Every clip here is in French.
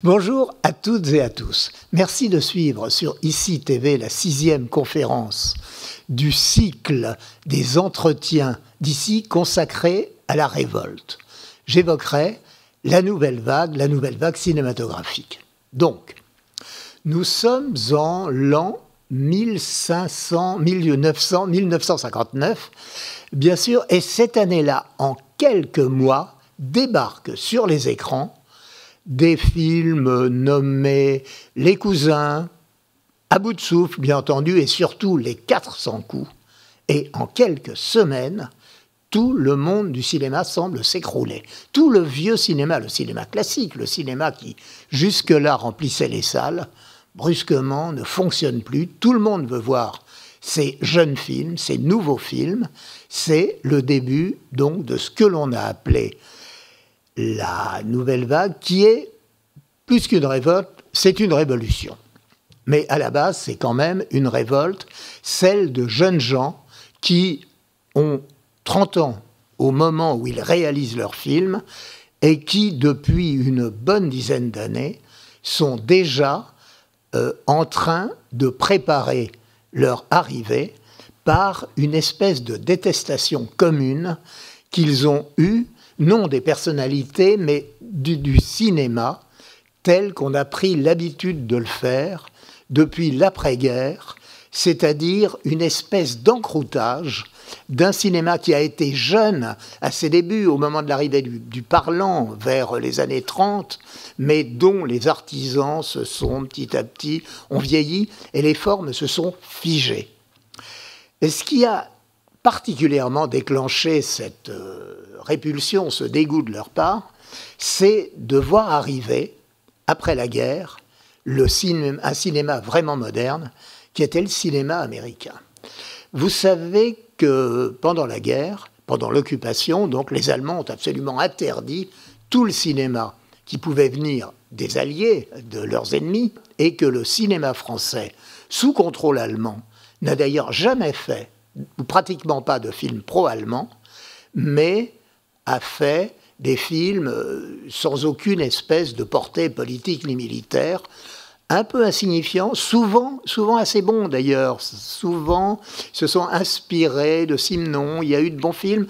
Bonjour à toutes et à tous. Merci de suivre sur ICI TV la 6e conférence du cycle des entretiens d'ICI consacrés à la révolte. J'évoquerai la nouvelle vague cinématographique. Donc, nous sommes en l'an 1959, bien sûr, et cette année-là, en quelques mois, débarquent sur les écrans des films nommés Les Cousins, À bout de souffle, bien entendu, et surtout Les 400 coups. Et en quelques semaines, tout le monde du cinéma semble s'écrouler. Tout le vieux cinéma, le cinéma classique, le cinéma qui jusque-là remplissait les salles, brusquement ne fonctionne plus. Tout le monde veut voir ces jeunes films, ces nouveaux films. C'est le début donc de ce que l'on a appelé la nouvelle vague, qui est plus qu'une révolte, c'est une révolution. Mais à la base, c'est quand même une révolte, celle de jeunes gens qui ont 30 ans au moment où ils réalisent leurs films et qui, depuis une bonne dizaine d'années, sont déjà en train de préparer leur arrivée par une espèce de détestation commune qu'ils ont eue, non des personnalités, mais du cinéma, tel qu'on a pris l'habitude de le faire depuis l'après-guerre, c'est-à-dire une espèce d'encroutage d'un cinéma qui a été jeune à ses débuts, au moment de l'arrivée du parlant, vers les années 30, mais dont les artisans se sont petit à petit, ont vieilli, et les formes se sont figées. Et ce qui a particulièrement déclenché cette répulsion, ce dégoût de leur part, c'est de voir arriver, après la guerre, un cinéma vraiment moderne, qui était le cinéma américain. Vous savez que pendant la guerre, pendant l'occupation, donc les Allemands ont absolument interdit tout le cinéma qui pouvait venir des alliés, de leurs ennemis, et que le cinéma français, sous contrôle allemand, n'a d'ailleurs jamais fait, ou pratiquement pas de films pro-allemands, mais a fait des films sans aucune espèce de portée politique ni militaire, un peu insignifiants, souvent assez bons d'ailleurs, souvent se sont inspirés de Simenon, il y a eu de bons films.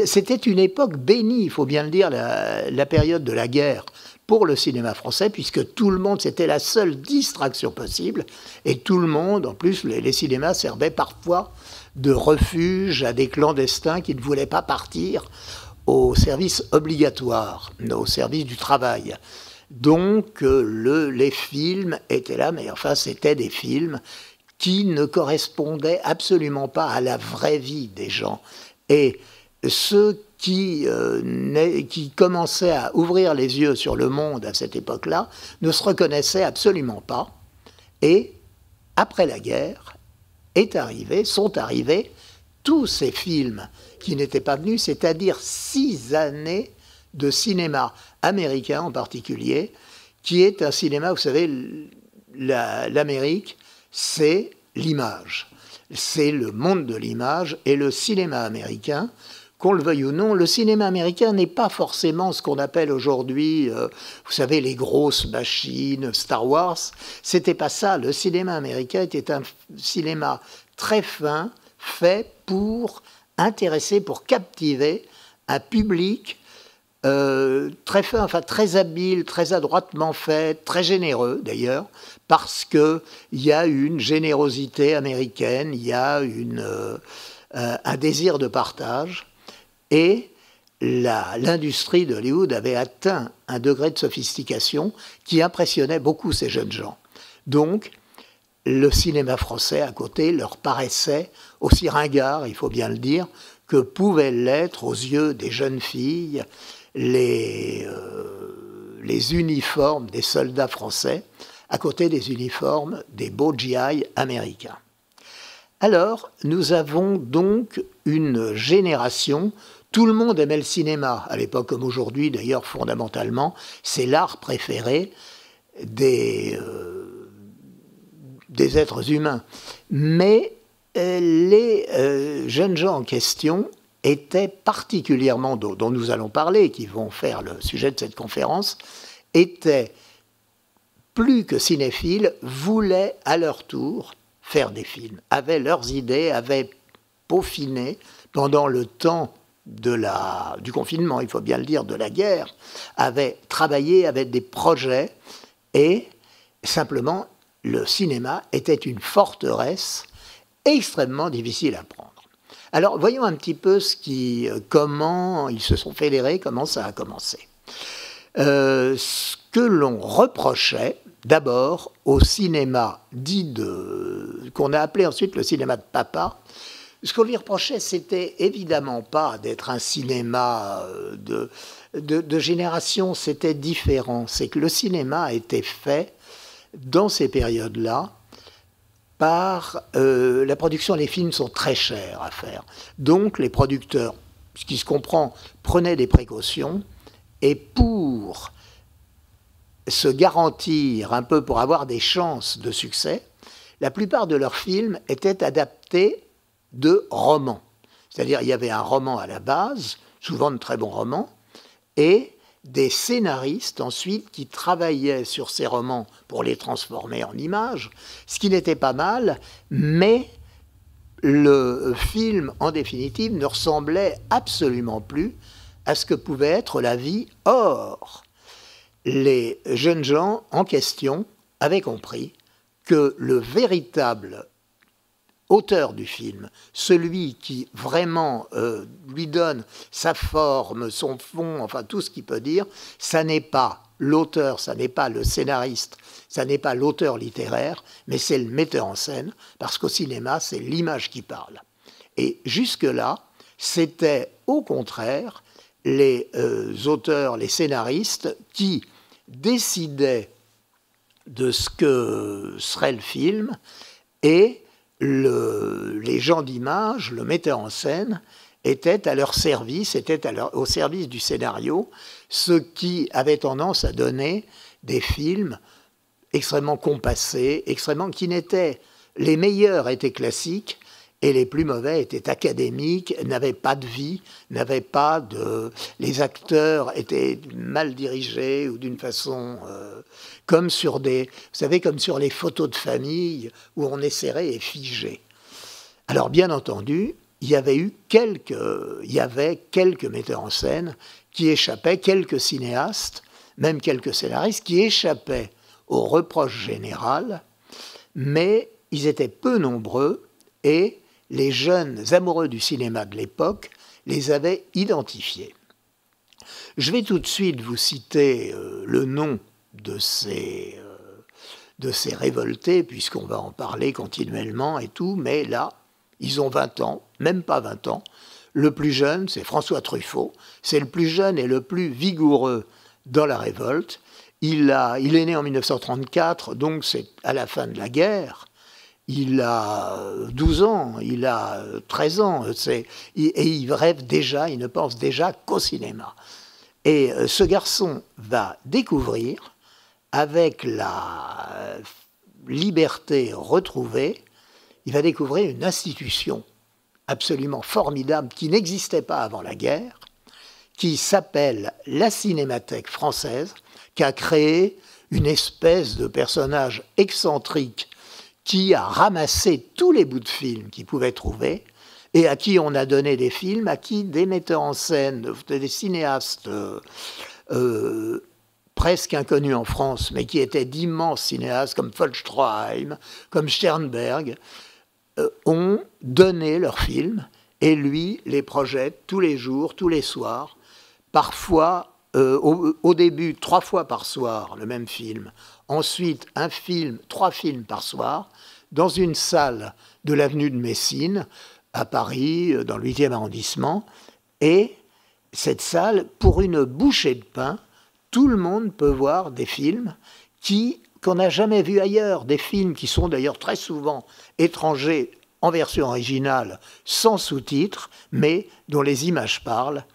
C'était une époque bénie, il faut bien le dire, la période de la guerre pour le cinéma français, puisque tout le monde, c'était la seule distraction possible, et tout le monde, en plus, les cinémas servaient parfois de refuge à des clandestins qui ne voulaient pas partir au service obligatoire, au service du travail. Donc les films étaient là, mais enfin c'était des films qui ne correspondaient absolument pas à la vraie vie des gens. Et ceux qui commençaient à ouvrir les yeux sur le monde à cette époque-là ne se reconnaissaient absolument pas. Et après la guerre, sont arrivés tous ces films qui n'étaient pas venus, c'est-à-dire 6 années de cinéma américain en particulier, qui est un cinéma, vous savez, l'Amérique, c'est l'image. C'est le monde de l'image, et le cinéma américain, qu'on le veuille ou non, le cinéma américain n'est pas forcément ce qu'on appelle aujourd'hui, vous savez, les grosses machines, Star Wars. C'était pas ça. Le cinéma américain était un cinéma très fin, fait pour intéresser, pour captiver un public très fin, enfin très habile, très adroitement fait, très généreux d'ailleurs, parce qu'il y a une générosité américaine, il y a un désir de partage, et l'industrie de Hollywood avait atteint un degré de sophistication qui impressionnait beaucoup ces jeunes gens. Donc, le cinéma français, à côté, leur paraissait aussi ringard, il faut bien le dire, que pouvaient l'être aux yeux des jeunes filles les uniformes des soldats français, à côté des uniformes des beaux GI américains. Alors, nous avons donc une génération. Tout le monde aimait le cinéma, à l'époque comme aujourd'hui, d'ailleurs, fondamentalement, c'est l'art préféré des êtres humains. Mais les jeunes gens en question étaient particulièrement, dont nous allons parler, qui vont faire le sujet de cette conférence, étaient plus que cinéphiles, voulaient à leur tour faire des films, avaient leurs idées, avaient peaufiné pendant le temps du confinement, il faut bien le dire, de la guerre, avaient travaillé, avaient des projets, et simplement, le cinéma était une forteresse extrêmement difficile à prendre. Alors, voyons un petit peu comment ils se sont fédérés, comment ça a commencé. Ce que l'on reprochait, d'abord, au cinéma qu'on a appelé ensuite le cinéma de papa, ce qu'on lui reprochait, c'était évidemment pas d'être un cinéma de génération, c'était différent. C'est que le cinéma a été fait, dans ces périodes-là, par la production des films sont très chers à faire. Donc les producteurs, ce qui se comprend, prenaient des précautions, et pour se garantir un peu, pour avoir des chances de succès, la plupart de leurs films étaient adaptés de romans. C'est-à-dire il y avait un roman à la base, souvent de très bons romans, et des scénaristes ensuite qui travaillaient sur ces romans pour les transformer en images, ce qui n'était pas mal, mais le film, en définitive, ne ressemblait absolument plus à ce que pouvait être la vie. Or, les jeunes gens en question avaient compris que le véritable auteur du film, celui qui vraiment lui donne sa forme, son fond, enfin tout ce qu'il peut dire, ça n'est pas l'auteur, ça n'est pas le scénariste, ça n'est pas l'auteur littéraire, mais c'est le metteur en scène, parce qu'au cinéma, c'est l'image qui parle. Et jusque-là, c'était au contraire les auteurs, les scénaristes qui décidaient de ce que serait le film, et les gens d'image, le metteur en scène, étaient à leur service, au service du scénario, ce qui avait tendance à donner des films extrêmement compassés, les meilleurs étaient classiques, et les plus mauvais étaient académiques, n'avaient pas de vie, les acteurs étaient mal dirigés ou d'une façon comme sur les photos de famille où on est serré et figé. Alors bien entendu, il y avait quelques metteurs en scène qui échappaient, quelques cinéastes, même quelques scénaristes qui échappaient au reproche général, mais ils étaient peu nombreux et les jeunes amoureux du cinéma de l'époque les avaient identifiés. Je vais tout de suite vous citer le nom de ces révoltés, puisqu'on va en parler continuellement et tout, mais là, ils ont 20 ans, même pas 20 ans. Le plus jeune, c'est François Truffaut. C'est le plus jeune et le plus vigoureux dans la révolte. Il est né en 1934, donc c'est à la fin de la guerre. Il a 12 ans, il a 13 ans, et il rêve déjà, il ne pense déjà qu'au cinéma. Et ce garçon va découvrir, avec la liberté retrouvée, il va découvrir une institution absolument formidable qui n'existait pas avant la guerre, qui s'appelle la Cinémathèque française, qui a créé une espèce de personnage excentrique qui a ramassé tous les bouts de films qu'il pouvait trouver et à qui on a donné des films, à qui des metteurs en scène, des cinéastes presque inconnus en France, mais qui étaient d'immenses cinéastes comme Vollstroheim, comme Sternberg, ont donné leurs films et lui les projette tous les jours, tous les soirs, parfois au début 3 fois par soir le même film, ensuite 3 films par soir, dans une salle de l'avenue de Messine, à Paris, dans le 8e arrondissement, et cette salle, pour une bouchée de pain, tout le monde peut voir des films qu'on n'a jamais vus ailleurs, des films qui sont d'ailleurs très souvent étrangers en version originale, sans sous-titres, mais dont les images parlent,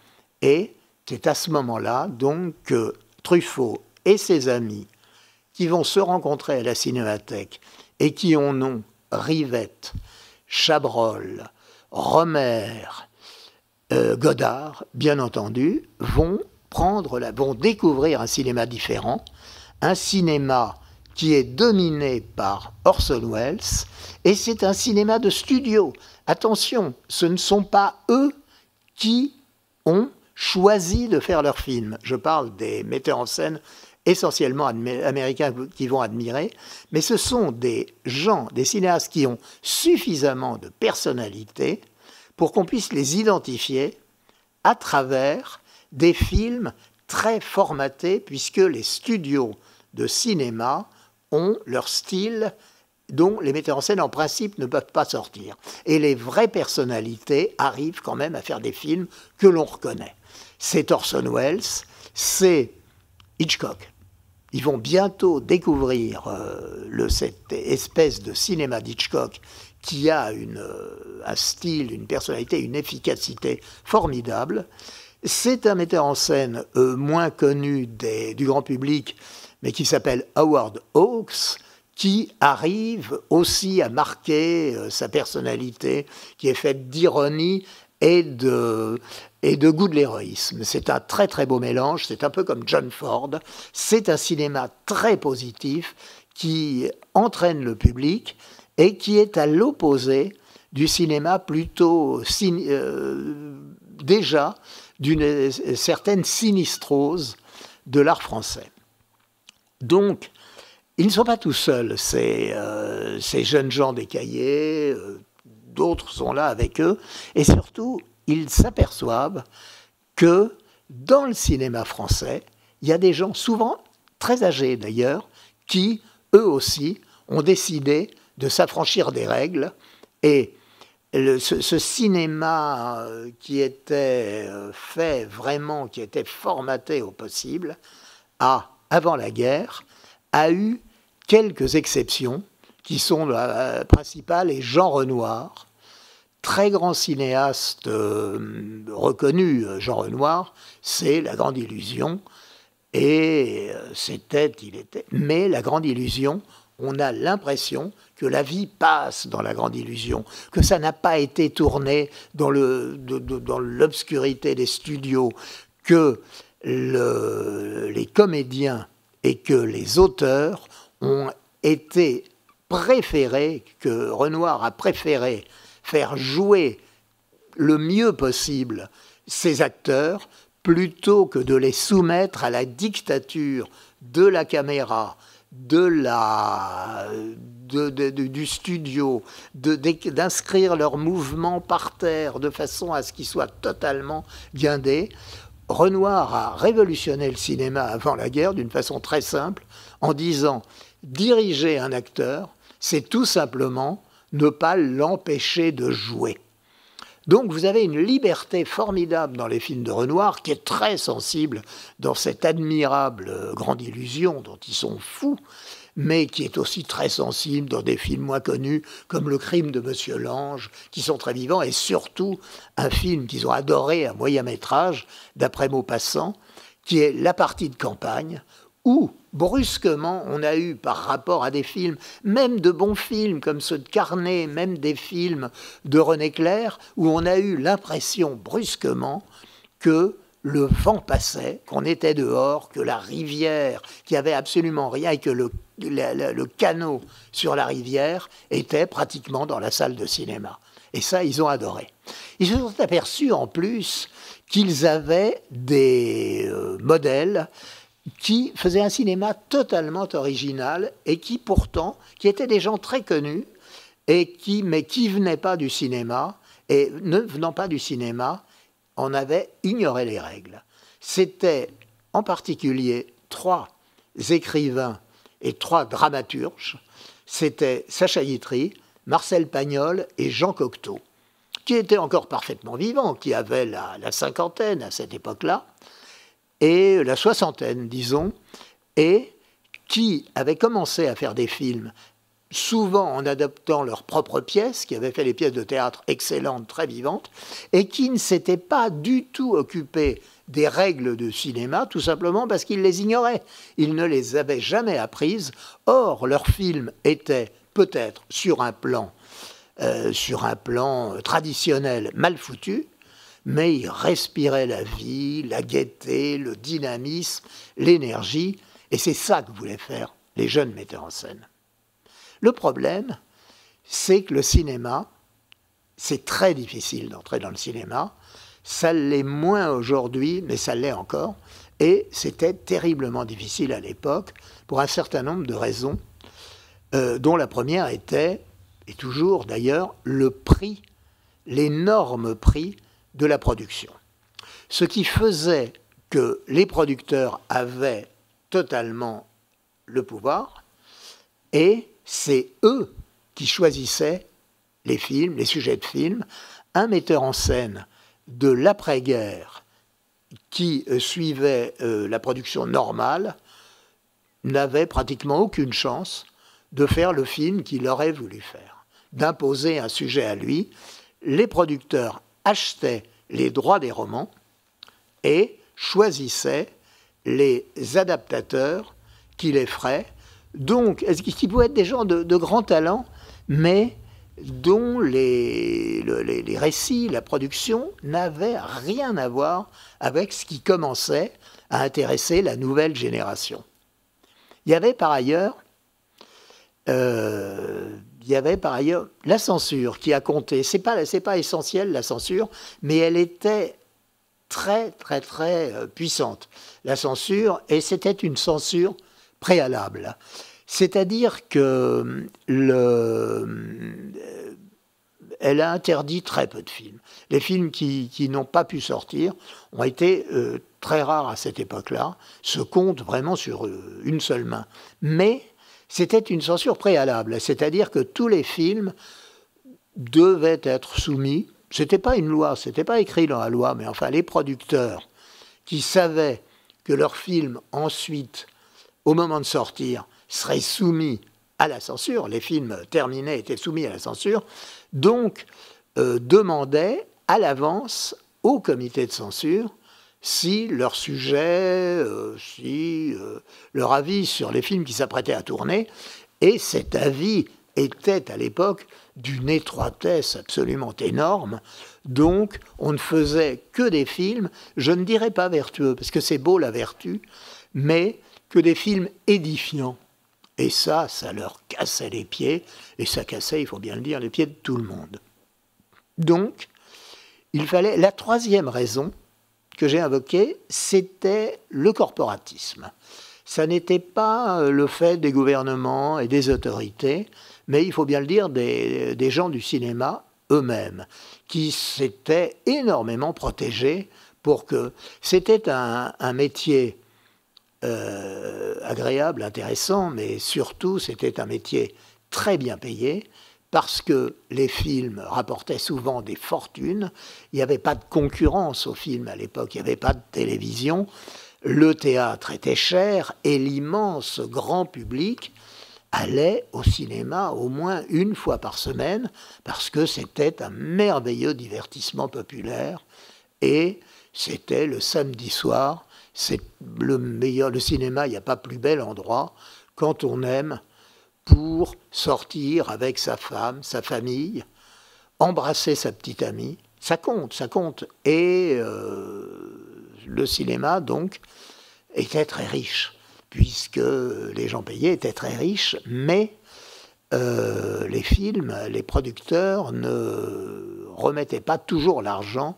et c'est à ce moment-là donc que Truffaut et ses amis qui vont se rencontrer à la Cinémathèque et qui ont nom Rivette, Chabrol, Romer, Godard, bien entendu, vont découvrir un cinéma différent, un cinéma qui est dominé par Orson Welles, et c'est un cinéma de studio. Attention, ce ne sont pas eux qui ont choisi de faire leurs films. Je parle des metteurs en scène essentiellement américains qui vont admirer, mais ce sont des gens, des cinéastes qui ont suffisamment de personnalité pour qu'on puisse les identifier à travers des films très formatés, puisque les studios de cinéma ont leur style dont les metteurs en scène, en principe, ne peuvent pas sortir. Et les vraies personnalités arrivent quand même à faire des films que l'on reconnaît. C'est Orson Welles, c'est Hitchcock. Ils vont bientôt découvrir cette espèce de cinéma d'Hitchcock qui a un style, une personnalité, une efficacité formidable. C'est un metteur en scène moins connu du grand public, mais qui s'appelle Howard Hawks, qui arrive aussi à marquer sa personnalité, qui est faite d'ironie et de goût de l'héroïsme. C'est un très très beau mélange, c'est un peu comme John Ford. C'est un cinéma très positif qui entraîne le public et qui est à l'opposé du cinéma plutôt déjà d'une certaine sinistrose de l'art français. Donc, ils ne sont pas tout seuls, ces jeunes gens décaillés, d'autres sont là avec eux, et surtout, ils s'aperçoivent que dans le cinéma français, il y a des gens, souvent très âgés d'ailleurs, qui, eux aussi, ont décidé de s'affranchir des règles, et ce cinéma qui était fait vraiment, qui était formaté au possible, avant la guerre, a eu quelques exceptions, qui sont la principale, et Jean Renoir, très grand cinéaste reconnu. Jean Renoir, c'est La Grande Illusion, et mais La Grande Illusion, on a l'impression que la vie passe dans La Grande Illusion, que ça n'a pas été tourné dans l'obscurité des studios, que les comédiens et que les auteurs ont été préférés, que Renoir a préféré faire jouer le mieux possible ces acteurs plutôt que de les soumettre à la dictature de la caméra, du studio, d'inscrire leurs mouvements par terre de façon à ce qu'ils soient totalement guindés. Renoir a révolutionné le cinéma avant la guerre d'une façon très simple, en disant « diriger un acteur, c'est tout simplement ne pas l'empêcher de jouer ». Donc vous avez une liberté formidable dans les films de Renoir, qui est très sensible dans cette admirable Grande Illusion dont ils sont fous, mais qui est aussi très sensible dans des films moins connus comme Le Crime de Monsieur Lange, qui sont très vivants, et surtout un film qu'ils ont adoré, un moyen-métrage d'après Maupassant, qui est La Partie de campagne, où brusquement on a eu, par rapport à des films, même de bons films comme ceux de Carnet, même des films de René Clair, où on a eu l'impression brusquement que le vent passait, qu'on était dehors, que la rivière, qui avait absolument rien, et que le canot sur la rivière était pratiquement dans la salle de cinéma. Et ça, ils ont adoré. Ils se sont aperçus en plus qu'ils avaient des modèles qui faisaient un cinéma totalement original et qui pourtant, qui étaient des gens très connus, mais qui venaient pas du cinéma, et ne venant pas du cinéma, on avait ignoré les règles. C'était en particulier 3 écrivains et 3 dramaturges. C'était Sacha Guitry, Marcel Pagnol et Jean Cocteau, qui étaient encore parfaitement vivants, qui avaient la cinquantaine à cette époque-là, et la soixantaine, disons, et qui avaient commencé à faire des films, souvent en adaptant leurs propres pièces, qui avaient fait des pièces de théâtre excellentes, très vivantes, et qui ne s'étaient pas du tout occupés des règles de cinéma, tout simplement parce qu'ils les ignoraient. Ils ne les avaient jamais apprises. Or, leurs films étaient peut-être sur un plan traditionnel mal foutu, mais ils respiraient la vie, la gaieté, le dynamisme, l'énergie, et c'est ça que voulait faire les jeunes metteurs en scène. Le problème, c'est que le cinéma, c'est très difficile d'entrer dans le cinéma. Ça l'est moins aujourd'hui, mais ça l'est encore. Et c'était terriblement difficile à l'époque, pour un certain nombre de raisons, dont la première était, et toujours d'ailleurs, le prix, l'énorme prix de la production. Ce qui faisait que les producteurs avaient totalement le pouvoir, et c'est eux qui choisissaient les films, les sujets de films. Un metteur en scène de l'après-guerre qui suivait la production normale n'avait pratiquement aucune chance de faire le film qu'il aurait voulu faire, d'imposer un sujet à lui. Les producteurs achetaient les droits des romans et choisissaient les adaptateurs qui les feraient, donc qui pouvaient être des gens de grand talent, mais dont les récits, la production n'avaient rien à voir avec ce qui commençait à intéresser la nouvelle génération. Il y avait par ailleurs la censure qui a compté. C'est pas essentiel, la censure, mais elle était très, très, très puissante, la censure, et c'était une censure préalable. C'est-à-dire que elle a interdit très peu de films. Les films qui n'ont pas pu sortir ont été très rares à cette époque-là, se comptent vraiment sur une seule main. Mais c'était une censure préalable, c'est-à-dire que tous les films devaient être soumis. C'était pas une loi, c'était pas écrit dans la loi, mais enfin les producteurs qui savaient que leurs films ensuite, au moment de sortir, seraient soumis à la censure, les films terminés étaient soumis à la censure, donc demandaient à l'avance au comité de censure si leur sujet, leur avis sur les films qui s'apprêtaient à tourner, et cet avis était à l'époque d'une étroitesse absolument énorme, donc on ne faisait que des films, je ne dirais pas vertueux, parce que c'est beau la vertu, mais que des films édifiants. Et ça leur cassait les pieds, et ça cassait, il faut bien le dire, les pieds de tout le monde. Donc, il fallait... La troisième raison que j'ai invoquée, c'était le corporatisme. Ça n'était pas le fait des gouvernements et des autorités, mais il faut bien le dire, des gens du cinéma eux-mêmes, qui s'étaient énormément protégés pour que... C'était un métier agréable, intéressant, mais surtout c'était un métier très bien payé, parce que les films rapportaient souvent des fortunes, il n'y avait pas de concurrence aux films à l'époque, il n'y avait pas de télévision, le théâtre était cher, et l'immense grand public allait au cinéma au moins une fois par semaine, parce que c'était un merveilleux divertissement populaire, et c'était le samedi soir. C'est le cinéma, il n'y a pas plus bel endroit quand on aime pour sortir avec sa femme, sa famille, embrasser sa petite amie. Ça compte. Et le cinéma, donc, était très riche, puisque les gens payés étaient très riches, mais les films, les producteurs ne remettaient pas toujours l'argent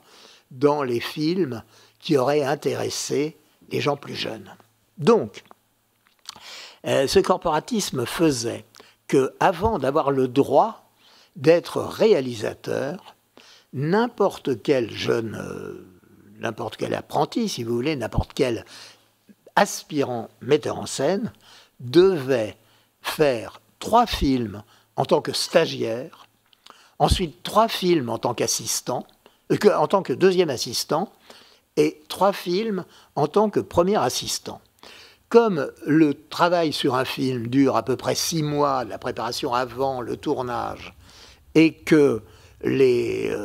dans les films qui auraient intéressé les gens plus jeunes. Donc, ce corporatisme faisait qu'avant d'avoir le droit d'être réalisateur, n'importe quel apprenti, si vous voulez, n'importe quel aspirant metteur en scène, devait faire 3 films en tant que stagiaire, ensuite 3 films en tant qu'assistant, en tant que deuxième assistant, et 3 films en tant que premier assistant. Comme le travail sur un film dure à peu près 6 mois, la préparation avant le tournage, et que les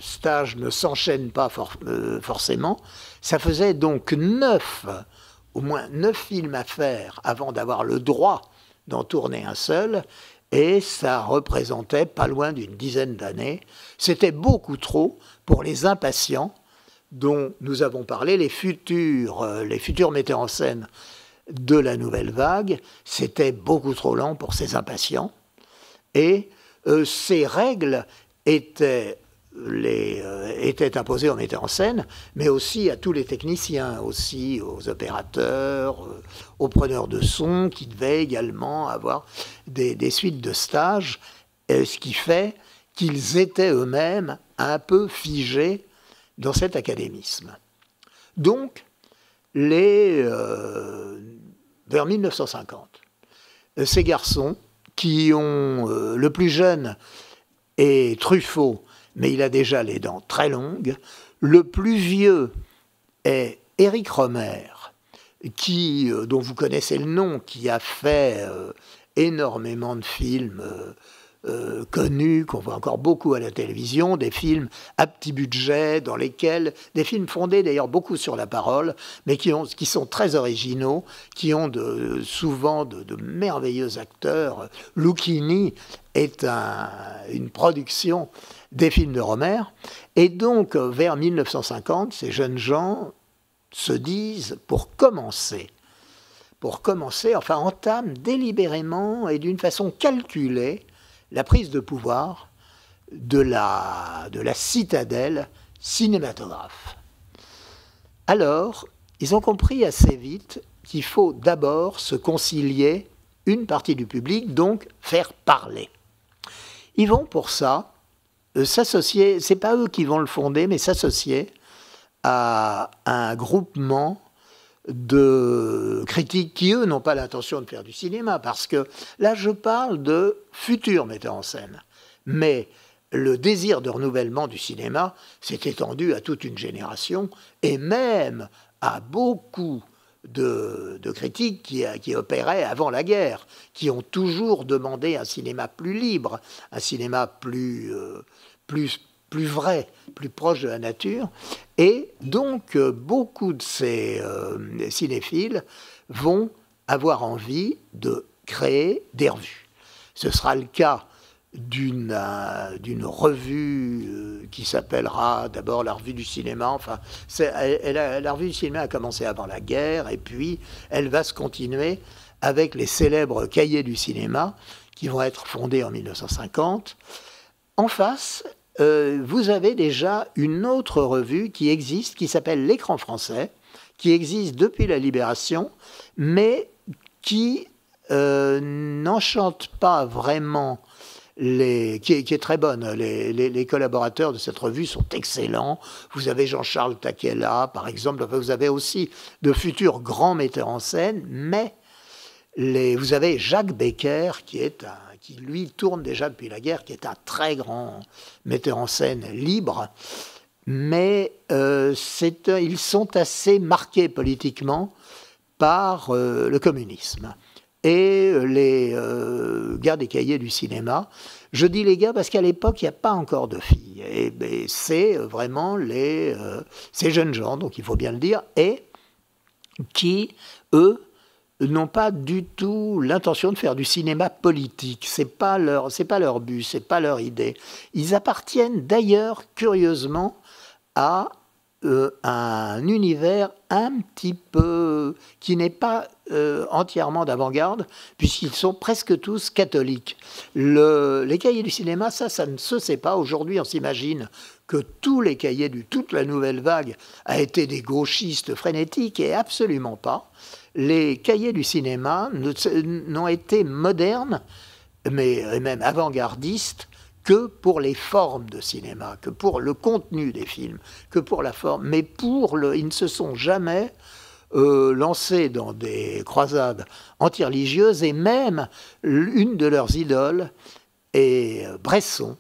stages ne s'enchaînent pas forcément, ça faisait donc au moins 9 films à faire avant d'avoir le droit d'en tourner un seul, et ça représentait pas loin d'une dizaine d'années. C'était beaucoup trop pour les impatients dont nous avons parlé, les futurs metteurs en scène de la nouvelle vague, c'était beaucoup trop lent pour ces impatients. Et ces règles étaient imposées aux metteurs en scène, mais aussi à tous les techniciens, aussi aux opérateurs, aux preneurs de son, qui devaient également avoir des suites de stages, ce qui fait qu'ils étaient eux-mêmes un peu figés dans cet académisme. Donc, vers 1950, ces garçons qui ont le plus jeune est Truffaut, mais il a déjà les dents très longues. Le plus vieux est Éric Rohmer, dont vous connaissez le nom, qui a fait énormément de films connus, qu'on voit encore beaucoup à la télévision, des films à petit budget, des films fondés d'ailleurs beaucoup sur la parole, mais qui sont très originaux, qui ont souvent de merveilleux acteurs. Lucchini est une production des films de Rohmer. Et donc, vers 1950, ces jeunes gens se disent, pour commencer, enfin entament délibérément et d'une façon calculée la prise de pouvoir de la citadelle cinématographe. Alors, ils ont compris assez vite qu'il faut d'abord se concilier une partie du public, donc faire parler. Ils vont pour ça s'associer, c'est pas eux qui vont le fonder, mais s'associer à un groupement de critiques qui, eux, n'ont pas l'intention de faire du cinéma, parce que là, je parle de futurs metteurs en scène. Mais le désir de renouvellement du cinéma s'est étendu à toute une génération, et même à beaucoup de critiques qui opéraient avant la guerre, qui ont toujours demandé un cinéma plus libre, un cinéma plus vrai, plus proche de la nature. Et donc, beaucoup de ces cinéphiles vont avoir envie de créer des revues. Ce sera le cas d'une revue qui s'appellera d'abord la Revue du Cinéma. Enfin, la Revue du Cinéma a commencé avant la guerre, et puis elle va se continuer avec les célèbres Cahiers du Cinéma, qui vont être fondés en 1950. En face, vous avez déjà une autre revue qui existe, qui s'appelle L'Écran français, qui existe depuis la Libération, mais qui n'enchante pas vraiment qui est très bonne. Les collaborateurs de cette revue sont excellents. Vous avez Jean-Charles Taquella, par exemple. Vous avez aussi de futurs grands metteurs en scène, mais vous avez Jacques Becker, qui lui tourne déjà depuis la guerre, qui est un très grand metteur en scène libre, mais ils sont assez marqués politiquement par le communisme. Et les gars des Cahiers du Cinéma, je dis les gars parce qu'à l'époque, il n'y a pas encore de filles. Et c'est vraiment ces jeunes gens, donc il faut bien le dire, et qui, eux, n'ont pas du tout l'intention de faire du cinéma politique. C'est pas leur but, c'est pas leur idée. Ils appartiennent d'ailleurs, curieusement, à un univers un petit peu qui n'est pas entièrement d'avant-garde, puisqu'ils sont presque tous catholiques. Les Cahiers du Cinéma, ça ne se sait pas. Aujourd'hui, on s'imagine que tous les cahiers toute la nouvelle vague a été des gauchistes frénétiques, et absolument pas. Les Cahiers du Cinéma n'ont été modernes, mais même avant-gardistes, que pour les formes de cinéma, que pour le contenu des films, que pour la forme. Mais ils ne se sont jamais lancés dans des croisades anti-religieuses, et même une de leurs idoles est Bresson,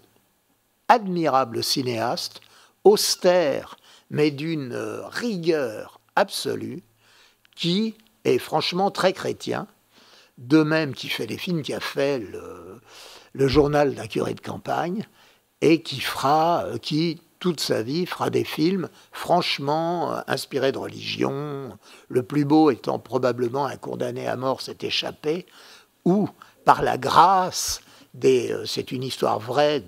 admirable cinéaste, austère, mais d'une rigueur absolue, qui est franchement très chrétien, de même qu'il fait des films, qui a fait le journal d'un curé de campagne, et qui toute sa vie fera des films franchement inspirés de religion, le plus beau étant probablement Un condamné à mort s'est échappé, où par la grâce c'est une histoire vraie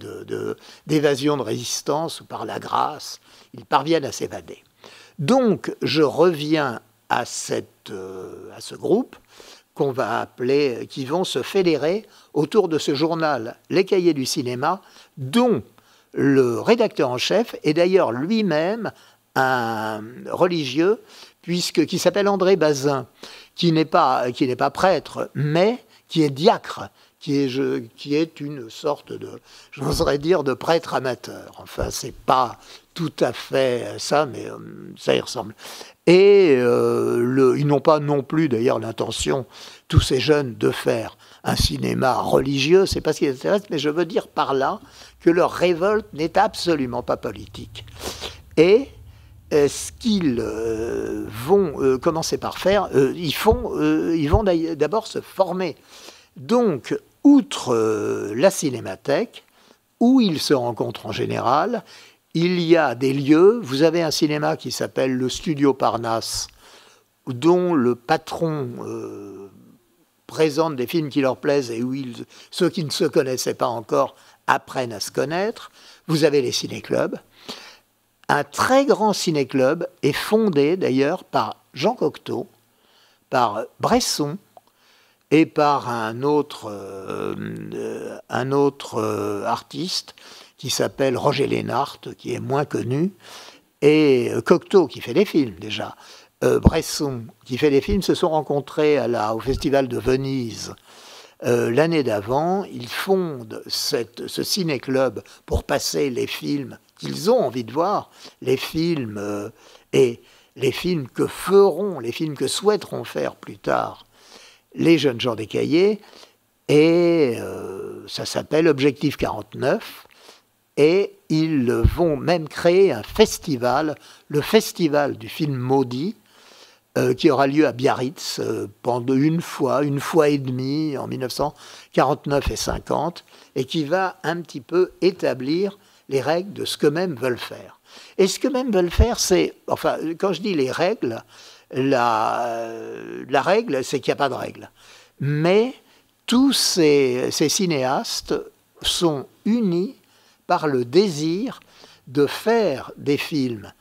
d'évasion de résistance, où par la grâce ils parviennent à s'évader. Donc je reviens à ce groupe qu'on va appeler, qui vont se fédérer autour de ce journal, Les Cahiers du cinéma, dont le rédacteur en chef est d'ailleurs lui-même un religieux, qui s'appelle André Bazin, qui n'est pas prêtre, mais qui est diacre, qui est une sorte de, j'oserais dire, de prêtre amateur. Enfin, c'est pas tout à fait ça, mais ça y ressemble. Et ils n'ont pas non plus, d'ailleurs, l'intention, tous ces jeunes, de faire un cinéma religieux, c'est pas ce qui les intéresse, mais je veux dire par là que leur révolte n'est absolument pas politique. Et ce qu'ils vont commencer par faire, ils vont d'abord se former. Donc, outre la cinémathèque, où ils se rencontrent en général, il y a des lieux. Vous avez un cinéma qui s'appelle le Studio Parnasse, dont le patron présente des films qui leur plaisent et où ceux qui ne se connaissaient pas encore apprennent à se connaître. Vous avez les ciné-clubs. Un très grand ciné-club est fondé d'ailleurs par Jean Cocteau, par Bresson et par un autre artiste qui s'appelle Roger Lénart, qui est moins connu, et Cocteau qui fait des films déjà. Bresson qui fait des films se sont rencontrés au Festival de Venise l'année d'avant. Ils fondent ce ciné-club pour passer les films qu'ils ont envie de voir, les films et les films que feront, les films que souhaiteront faire plus tard les jeunes gens des cahiers, et ça s'appelle Objectif 49, et ils vont même créer un festival, le festival du film maudit, qui aura lieu à Biarritz pendant une fois et demie, en 1949 et 50, et qui va un petit peu établir les règles de ce qu'eux-mêmes veulent faire. Et ce qu'eux-mêmes veulent faire, c'est, enfin, quand je dis les règles, la règle, c'est qu'il n'y a pas de règle. Mais tous ces cinéastes sont unis par le désir de faire des films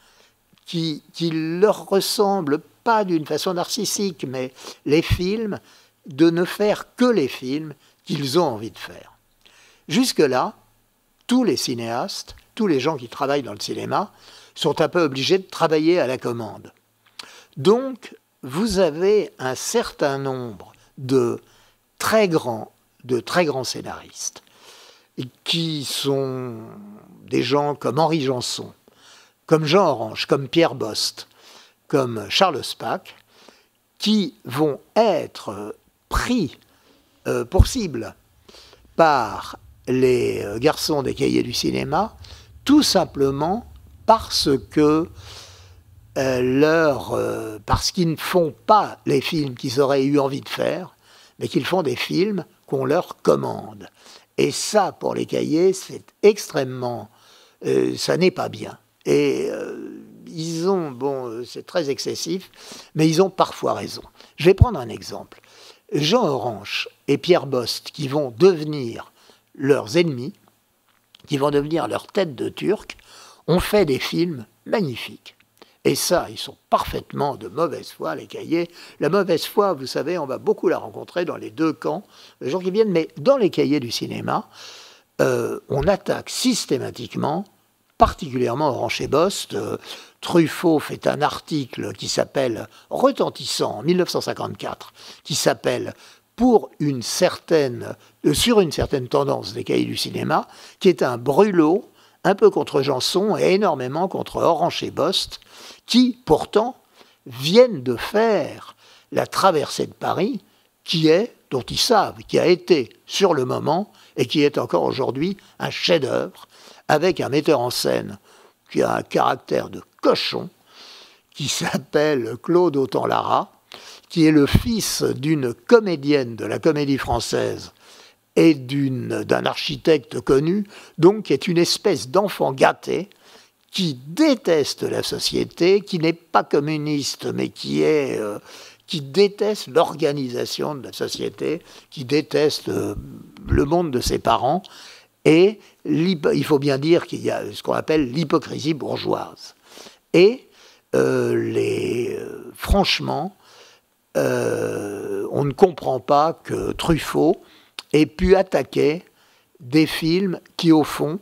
qui leur ressemblent pas d'une façon narcissique, mais les films, de ne faire que les films qu'ils ont envie de faire. Jusque-là, tous les cinéastes, tous les gens qui travaillent dans le cinéma, sont un peu obligés de travailler à la commande. Donc, vous avez un certain nombre de très grands scénaristes qui sont des gens comme Henri Janson, comme Jean Orange, comme Pierre Bost, comme Charles Spaak, qui vont être pris pour cible par les garçons des Cahiers du cinéma, tout simplement parce que parce qu'ils ne font pas les films qu'ils auraient eu envie de faire, mais qu'ils font des films qu'on leur commande. Et ça, pour les Cahiers, c'est extrêmement... ça n'est pas bien. Et ils ont... Bon, c'est très excessif, mais ils ont parfois raison. Je vais prendre un exemple. Jean Orange et Pierre Bost, qui vont devenir leurs ennemis, qui vont devenir leur tête de turc, ont fait des films magnifiques. Et ça, ils sont parfaitement de mauvaise foi, les Cahiers. La mauvaise foi, vous savez, on va beaucoup la rencontrer dans les deux camps, les gens qui viennent, mais dans les Cahiers du cinéma, on attaque systématiquement, particulièrement Orange et Bost. Truffaut fait un article qui s'appelle, retentissant, en 1954, qui s'appelle sur une certaine tendance des Cahiers du cinéma, qui est un brûlot, un peu contre Janson et énormément contre Orange et Bost, qui, pourtant, viennent de faire la traversée de Paris, dont ils savent, qui a été, sur le moment, et qui est encore aujourd'hui, un chef-d'œuvre, avec un metteur en scène qui a un caractère de cochon, qui s'appelle Claude Autant-Lara, qui est le fils d'une comédienne de la Comédie Française et d'un architecte connu, donc qui est une espèce d'enfant gâté, qui déteste la société, qui n'est pas communiste, mais qui déteste l'organisation de la société, qui déteste le monde de ses parents, et il faut bien dire qu'il y a ce qu'on appelle l'hypocrisie bourgeoise. Et franchement, on ne comprend pas que Truffaut ait pu attaquer des films qui, au fond,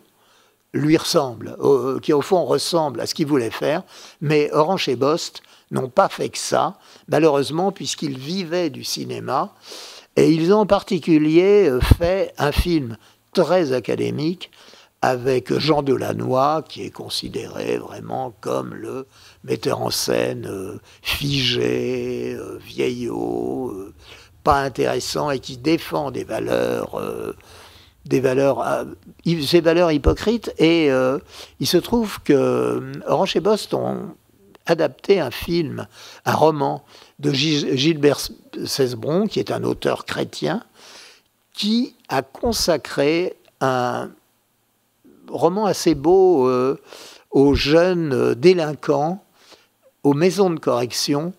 lui ressemblent, qui, au fond, ressemblent à ce qu'il voulait faire. Mais Orange et Bost n'ont pas fait que ça, malheureusement, puisqu'ils vivaient du cinéma. Et ils ont en particulier fait un film très académique avec Jean Delannoy, qui est considéré vraiment comme le metteur en scène figé, vieillot, pas intéressant, et qui défend des valeurs ces valeurs hypocrites. Et il se trouve que Orange et Bost ont adapté un film, un roman de Gilbert Cesbron, qui est un auteur chrétien, qui a consacré un roman assez beau aux jeunes délinquants, aux maisons de correction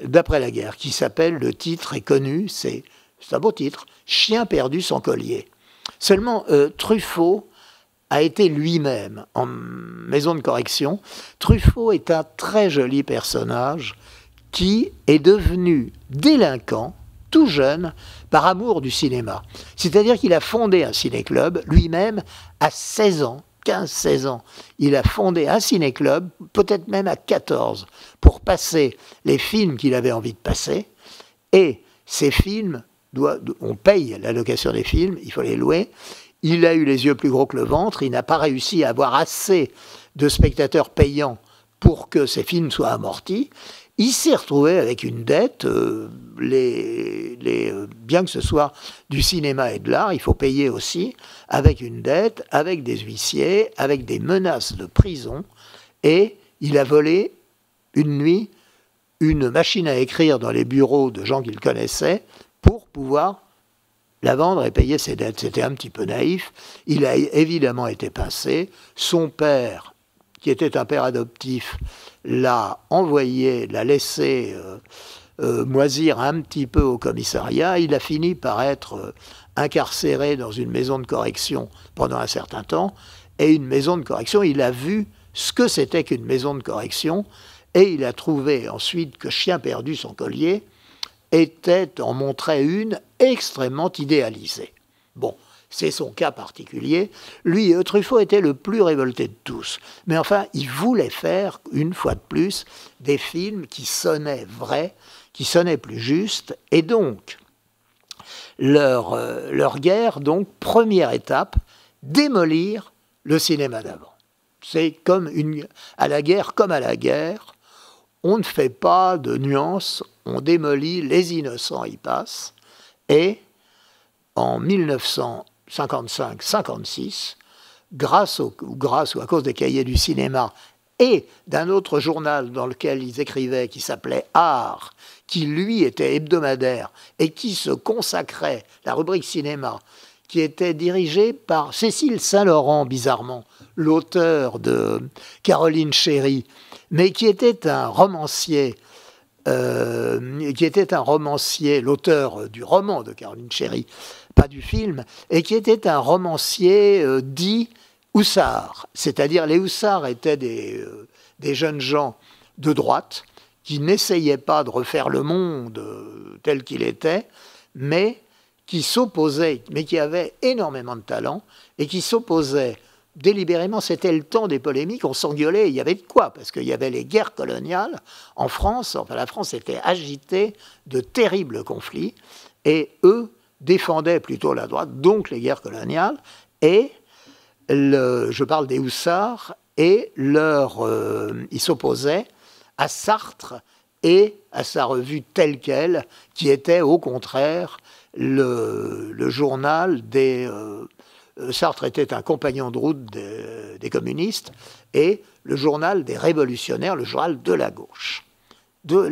d'après la guerre, qui s'appelle, le titre est connu, c'est un beau titre, Chien perdu sans collier. Seulement, Truffaut a été lui-même en maison de correction. Truffaut est un très joli personnage qui est devenu délinquant, tout jeune, par amour du cinéma. C'est-à-dire qu'il a fondé un ciné-club, lui-même, à 16 ans, 15-16 ans. Il a fondé un ciné-club, peut-être même à 14, pour passer les films qu'il avait envie de passer. Et ces films, on paye la location des films, il faut les louer. Il a eu les yeux plus gros que le ventre, il n'a pas réussi à avoir assez de spectateurs payants pour que ces films soient amortis. Il s'est retrouvé avec une dette, bien que ce soit du cinéma et de l'art, il faut payer aussi, avec une dette, avec des huissiers, avec des menaces de prison, et il a volé une nuit une machine à écrire dans les bureaux de gens qu'il connaissait pour pouvoir la vendre et payer ses dettes. C'était un petit peu naïf. Il a évidemment été pincé. Son père, qui était un père adoptif, l'a envoyé, l'a laissé moisir un petit peu au commissariat. Il a fini par être incarcéré dans une maison de correction pendant un certain temps. Et une maison de correction, il a vu ce que c'était qu'une maison de correction. Et il a trouvé ensuite que Chien perdu sans collier en montrait une extrêmement idéalisée. Bon, c'est son cas particulier. Lui, Truffaut était le plus révolté de tous. Mais enfin, il voulait faire, une fois de plus, des films qui sonnaient vrais, qui sonnaient plus justes. Et donc, leur guerre, donc, première étape, démolir le cinéma d'avant. C'est comme à la guerre comme à la guerre. On ne fait pas de nuances, on démolit, les innocents y passent. Et en 1955-56, grâce ou à cause des cahiers du cinéma et d'un autre journal dans lequel ils écrivaient, qui s'appelait Art, qui lui était hebdomadaire et qui se consacrait, la rubrique cinéma, qui était dirigée par Cécile Saint-Laurent, bizarrement, l'auteur de Caroline Chéry, mais qui était un romancier, l'auteur du roman de Caroline Chéry, pas du film, et qui était un romancier dit houssard. C'est-à-dire les housards étaient des jeunes gens de droite qui n'essayaient pas de refaire le monde tel qu'il était, mais qui s'opposaient, mais qui avaient énormément de talent, et qui s'opposaient délibérément. C'était le temps des polémiques, on s'engueulait, il y avait de quoi, parce qu'il y avait les guerres coloniales en France. Enfin, la France était agitée de terribles conflits, et eux défendaient plutôt la droite, donc les guerres coloniales, et je parle des Houssards, et ils s'opposaient à Sartre et à sa revue telle quelle, qui était au contraire le journal des... Sartre était un compagnon de route des communistes, et le journal des révolutionnaires, le journal de la gauche. Il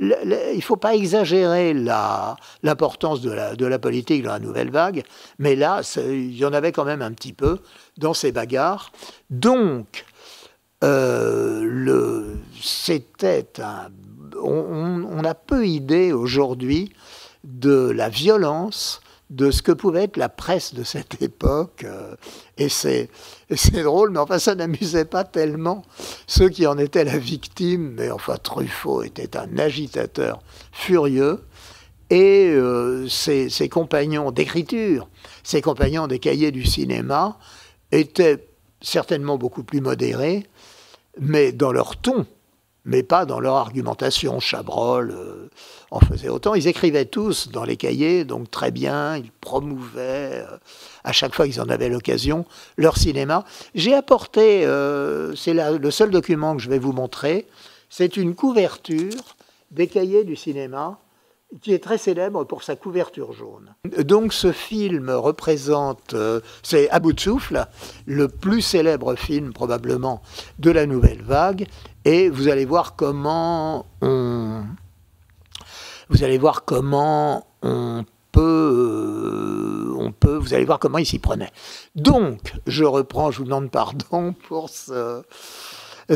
ne faut pas exagérer l'importance de la politique dans la nouvelle vague, mais là, il y en avait quand même un petit peu dans ces bagarres. Donc, on a peu idée aujourd'hui de la violence de ce que pouvait être la presse de cette époque. Et c'est drôle, mais enfin, ça n'amusait pas tellement ceux qui en étaient la victime. Mais enfin, Truffaut était un agitateur furieux. Et ses compagnons d'écriture, ses compagnons des cahiers du cinéma, étaient certainement beaucoup plus modérés, mais dans leur ton, mais pas dans leur argumentation. Chabrol en faisait autant. Ils écrivaient tous dans les cahiers, donc très bien, ils promouvaient, à chaque fois qu'ils en avaient l'occasion, leur cinéma. J'ai apporté, c'est le seul document que je vais vous montrer, c'est une couverture des cahiers du cinéma, qui est très célèbre pour sa couverture jaune. Donc ce film représente, c'est À bout de souffle, le plus célèbre film probablement de la Nouvelle Vague, et vous allez voir comment on peut, vous allez voir comment il s'y prenait. Donc, je reprends, je vous demande pardon pour ce...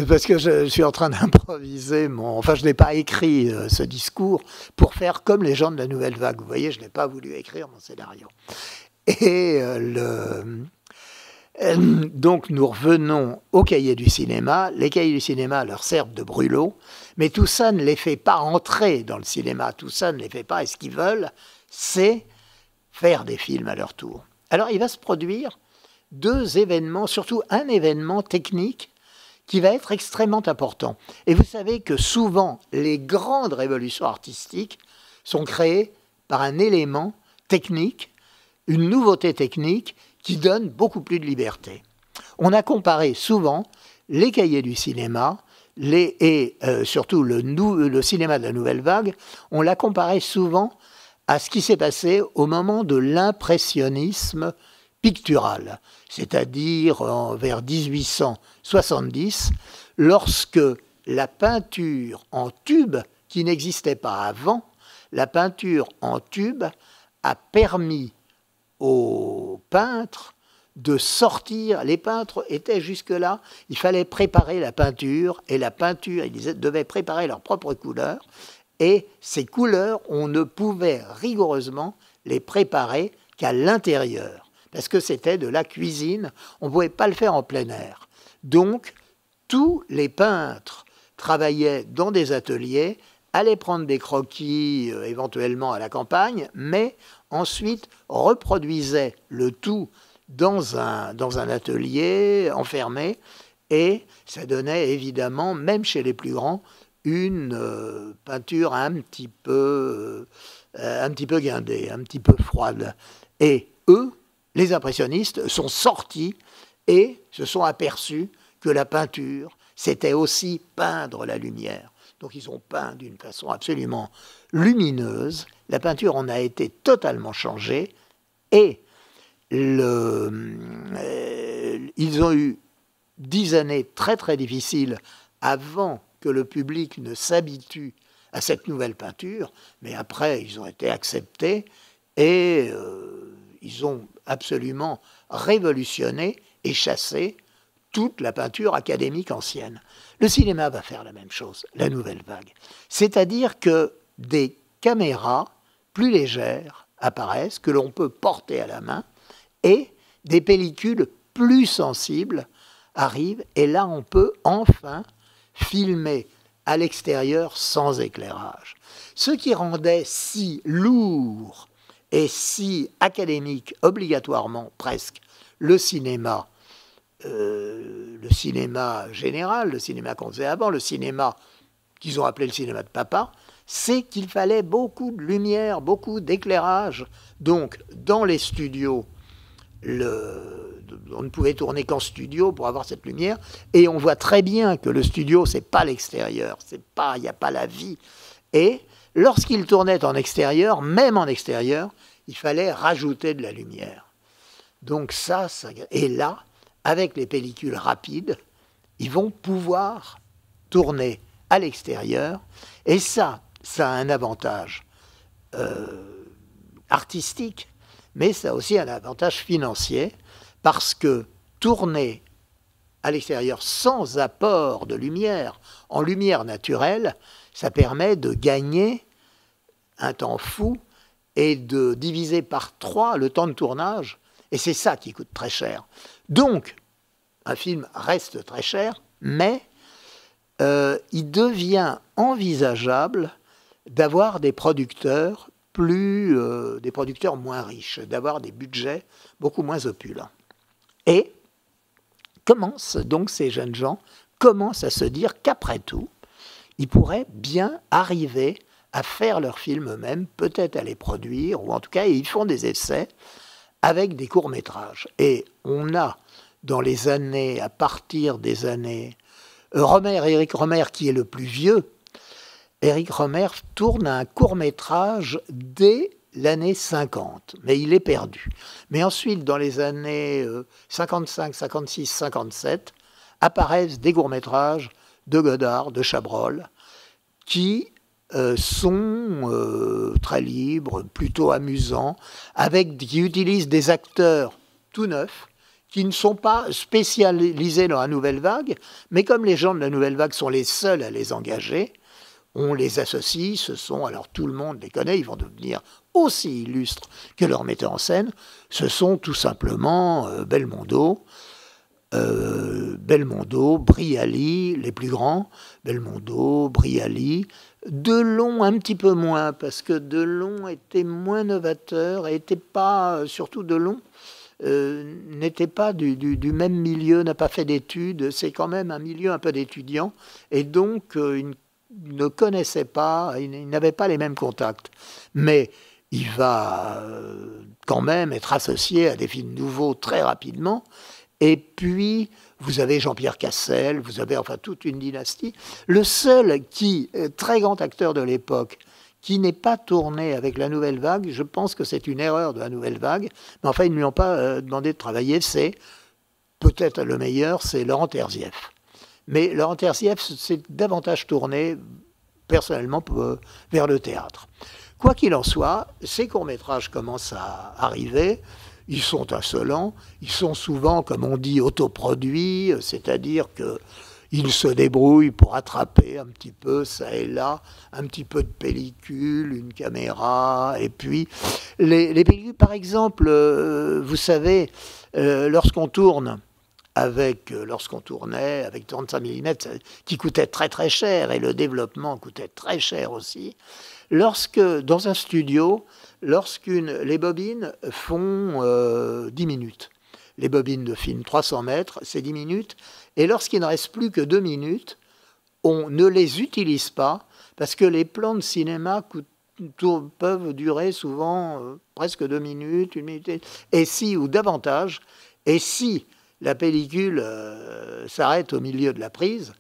Parce que je suis en train d'improviser Enfin, je n'ai pas écrit ce discours pour faire comme les gens de la Nouvelle Vague. Vous voyez, je n'ai pas voulu écrire mon scénario. Et donc, nous revenons aux cahiers du cinéma. Les cahiers du cinéma leur servent de brûlot, mais tout ça ne les fait pas entrer dans le cinéma. Tout ça ne les fait pas. Et ce qu'ils veulent, c'est faire des films à leur tour. Alors, il va se produire deux événements, surtout un événement technique, qui va être extrêmement important. Et vous savez que souvent, les grandes révolutions artistiques sont créées par un élément technique, une nouveauté technique qui donne beaucoup plus de liberté. On a comparé souvent les cahiers du cinéma et surtout le cinéma de la Nouvelle Vague, on l'a comparé souvent à ce qui s'est passé au moment de l'impressionnisme pictural, c'est-à-dire vers 1870, lorsque la peinture en tube, qui n'existait pas avant, la peinture en tube a permis aux peintres de sortir. Les peintres étaient jusque-là, il fallait préparer la peinture, et la peinture, ils devaient préparer leurs propres couleurs, et ces couleurs, on ne pouvait rigoureusement les préparer qu'à l'intérieur, parce que c'était de la cuisine, on ne pouvait pas le faire en plein air. Donc, tous les peintres travaillaient dans des ateliers, allaient prendre des croquis éventuellement à la campagne, mais ensuite reproduisaient le tout dans un atelier enfermé, et ça donnait évidemment, même chez les plus grands, une peinture un petit peu guindée, un petit peu froide. Et eux, les impressionnistes, sont sortis et se sont aperçus que la peinture, c'était aussi peindre la lumière. Donc ils ont peint d'une façon absolument lumineuse. La peinture en a été totalement changée, et ils ont eu 10 années très très difficiles avant que le public ne s'habitue à cette nouvelle peinture, mais après ils ont été acceptés, et ils ont absolument révolutionné et chassé toute la peinture académique ancienne. Le cinéma va faire la même chose, la Nouvelle Vague. C'est-à-dire que des caméras plus légères apparaissent, que l'on peut porter à la main, et des pellicules plus sensibles arrivent, et là on peut enfin filmer à l'extérieur sans éclairage. Ce qui rendait si lourd et si académique, obligatoirement presque, le cinéma général, le cinéma qu'on faisait avant, le cinéma qu'ils ont appelé le cinéma de papa, c'est qu'il fallait beaucoup de lumière, beaucoup d'éclairage. Donc, dans les studios, on ne pouvait tourner qu'en studio pour avoir cette lumière, et on voit très bien que le studio, c'est pas l'extérieur, il n'y a pas la vie. Et lorsqu'il tournait en extérieur, même en extérieur, il fallait rajouter de la lumière. Donc ça, et là, avec les pellicules rapides, ils vont pouvoir tourner à l'extérieur, et ça a un avantage artistique, mais ça a aussi un avantage financier, parce que tourner à l'extérieur sans apport de lumière, en lumière naturelle, ça permet de gagner un temps fou et de diviser par 3 le temps de tournage, et c'est ça qui coûte très cher. Donc, un film reste très cher, mais il devient envisageable d'avoir des producteurs des producteurs moins riches, d'avoir des budgets beaucoup moins opulents. Et donc ces jeunes gens commencent à se dire qu'après tout, ils pourraient bien arriver à faire leurs films eux-mêmes, peut-être à les produire, ou en tout cas, ils font des essais avec des courts-métrages. Et on a, dans les années, à partir des années... Éric Rohmer, qui est le plus vieux, Éric Rohmer tourne un court-métrage dès l'année 50, mais il est perdu. Mais ensuite, dans les années 55, 56, 57, apparaissent des courts-métrages de Godard, de Chabrol, qui sont très libres, plutôt amusants, qui utilisent des acteurs tout neufs, qui ne sont pas spécialisés dans la nouvelle vague, mais comme les gens de la nouvelle vague sont les seuls à les engager, on les associe, alors tout le monde les connaît, ils vont devenir aussi illustres que leurs metteurs en scène, ce sont tout simplement Belmondo, Brialy, les plus grands, Belmondo, Brialy, Delon un petit peu moins, parce que Delon était moins novateur, et était pas, surtout Delon, n'était pas du même milieu, n'a pas fait d'études, c'est quand même un milieu un peu d'étudiants, et donc il ne connaissait pas, il n'avait pas les mêmes contacts. Mais il va quand même être associé à des films nouveaux très rapidement, et puis vous avez Jean-Pierre Cassel, vous avez enfin toute une dynastie. Le seul très grand acteur de l'époque, qui n'est pas tourné avec la Nouvelle Vague, je pense que c'est une erreur de la Nouvelle Vague, mais enfin, ils ne lui ont pas demandé de travailler, c'est peut-être le meilleur, c'est Laurent Terzieff. Mais Laurent Terzieff s'est davantage tourné, personnellement, vers le théâtre. Quoi qu'il en soit, ces courts-métrages commencent à arriver, ils sont insolents, ils sont souvent, comme on dit, autoproduits, c'est-à-dire que il se débrouille pour attraper un petit peu, ça et là, un petit peu de pellicule, une caméra, et puis les pellicules, par exemple, vous savez, lorsqu'on tournait avec 35 mm, qui coûtait très très cher, et le développement coûtait très cher aussi, dans un studio, les bobines font 10 minutes. Les bobines de film, 300 mètres, c'est 10 minutes. Et lorsqu'il ne reste plus que 2 minutes, on ne les utilise pas parce que les plans de cinéma peuvent durer souvent presque 2 minutes, 1 minute, ou davantage. Et si la pellicule s'arrête au milieu de la prise,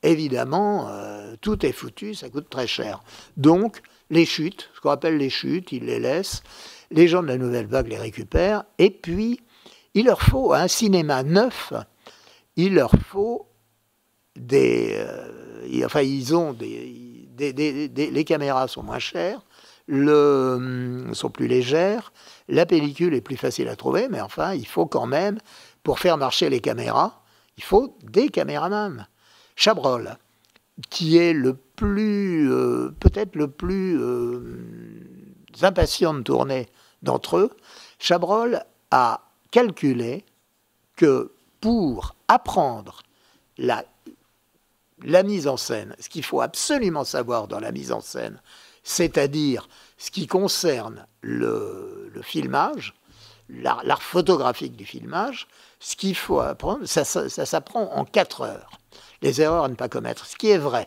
évidemment, tout est foutu, ça coûte très cher. Donc, les chutes, ce qu'on appelle les chutes, ils les laissent. Les gens de la Nouvelle Vague les récupèrent. Et puis, il leur faut un cinéma neuf, il leur faut les caméras sont moins chères, sont plus légères, la pellicule est plus facile à trouver, mais enfin, il faut quand même, pour faire marcher les caméras, il faut des caméramans. Chabrol, qui est peut-être le plus impatient de tourner d'entre eux, Chabrol a calculé que pour apprendre la mise en scène, ce qu'il faut absolument savoir dans la mise en scène, c'est-à-dire ce qui concerne le filmage, l'art photographique du filmage, ce qu'il faut apprendre, ça s'apprend en 4 heures. Les erreurs à ne pas commettre, ce qui est vrai.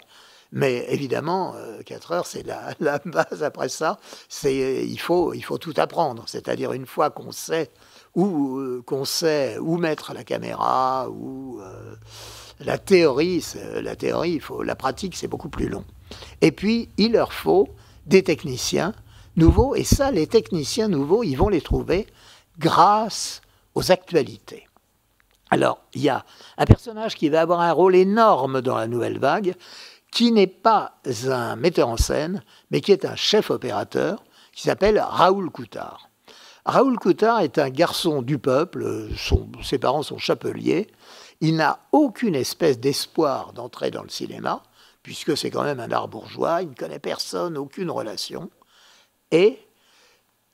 Mais évidemment, 4 heures, c'est la base. Après ça, il faut tout apprendre. C'est-à-dire, une fois qu'on sait où mettre la caméra, la théorie, la pratique, c'est beaucoup plus long. Et puis, il leur faut des techniciens nouveaux. Et ça, les techniciens nouveaux, ils vont les trouver grâce aux actualités. Alors, il y a un personnage qui va avoir un rôle énorme dans la Nouvelle Vague, qui n'est pas un metteur en scène, mais qui est un chef opérateur, qui s'appelle Raoul Coutard. Raoul Coutard est un garçon du peuple, ses parents sont chapeliers, il n'a aucune espèce d'espoir d'entrer dans le cinéma, puisque c'est quand même un art bourgeois, il ne connaît personne, aucune relation, et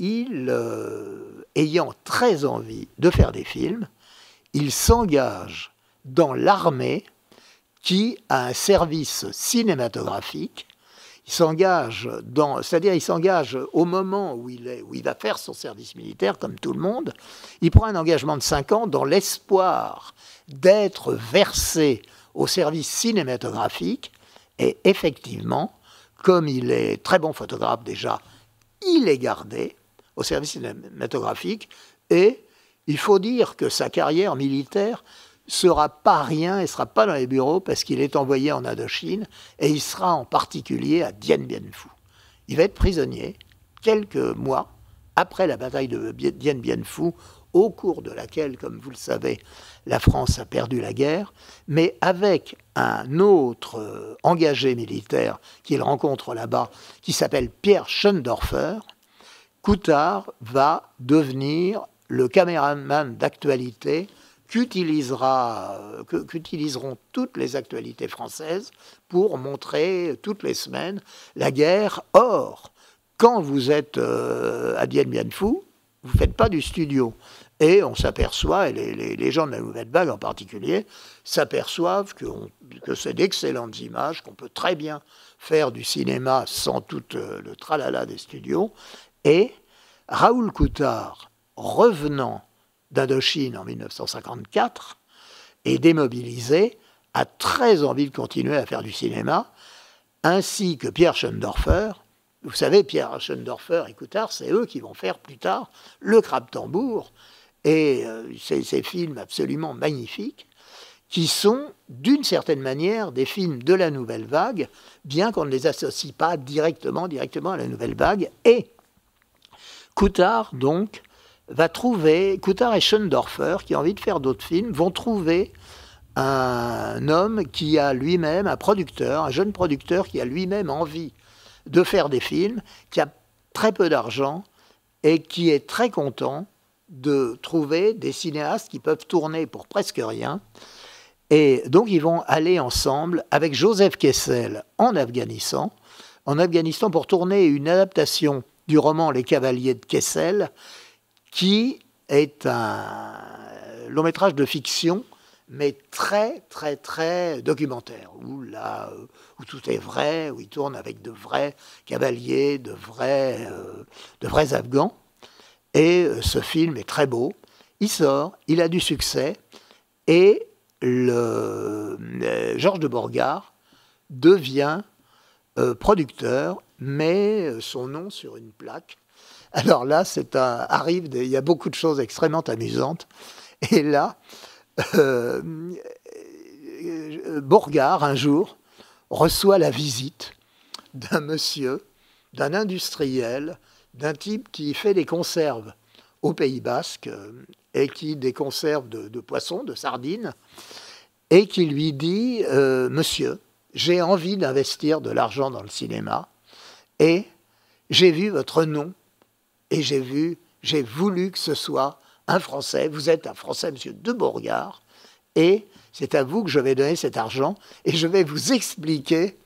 ayant très envie de faire des films, il s'engage dans l'armée qui a un service cinématographique. Il s'engage au moment où il va faire son service militaire, comme tout le monde. Il prend un engagement de 5 ans dans l'espoir d'être versé au service cinématographique. Et effectivement, comme il est très bon photographe déjà, il est gardé au service cinématographique. Et il faut dire que sa carrière militaire sera pas rien, il ne sera pas dans les bureaux parce qu'il est envoyé en Indochine et il sera en particulier à Dien Bien Phu. Il va être prisonnier quelques mois après la bataille de Dien Bien Phu, au cours de laquelle, comme vous le savez, la France a perdu la guerre, mais avec un autre engagé militaire qu'il rencontre là-bas, qui s'appelle Pierre Schoendorfer, Coutard va devenir le caméraman d'actualité qu'utiliseront toutes les actualités françaises pour montrer toutes les semaines la guerre. Or, quand vous êtes à Dien Bien Phu, vous ne faites pas du studio. Et on s'aperçoit, et les gens de la Nouvelle Vague en particulier, s'aperçoivent que c'est d'excellentes images, qu'on peut très bien faire du cinéma sans tout le tralala des studios. Et Raoul Coutard, revenant d'Indochine en 1954, et démobilisé, a très envie de continuer à faire du cinéma, ainsi que Pierre Schoendorfer. Vous savez, Pierre Schoendorfer et Coutard, c'est eux qui vont faire plus tard Le Crabe-Tambour, et ces films absolument magnifiques, qui sont, d'une certaine manière, des films de la Nouvelle Vague, bien qu'on ne les associe pas directement à la Nouvelle Vague. Et Coutard, donc, Coutard et Schoendorfer, qui ont envie de faire d'autres films, vont trouver un homme qui a lui-même, un jeune producteur qui a lui-même envie de faire des films, qui a très peu d'argent et qui est très content de trouver des cinéastes qui peuvent tourner pour presque rien. Et donc ils vont aller ensemble avec Joseph Kessel en Afghanistan pour tourner une adaptation du roman Les Cavaliers de Kessel, qui est un long-métrage de fiction, mais très, très, très documentaire, où tout est vrai, où il tourne avec de vrais cavaliers, de vrais Afghans. Et ce film est très beau. Il sort, il a du succès, et Georges de Borgard devient producteur, met son nom sur une plaque. Alors là, il y a beaucoup de choses extrêmement amusantes. Et là, Borgard, un jour, reçoit la visite d'un monsieur, d'un industriel, d'un type qui fait des conserves au Pays Basque, et des conserves de poissons, de sardines, et qui lui dit « Monsieur, j'ai envie d'investir de l'argent dans le cinéma, et j'ai vu votre nom, et j'ai voulu que ce soit un Français. Vous êtes un Français, monsieur de Borgard, et c'est à vous que je vais donner cet argent, et je vais vous expliquer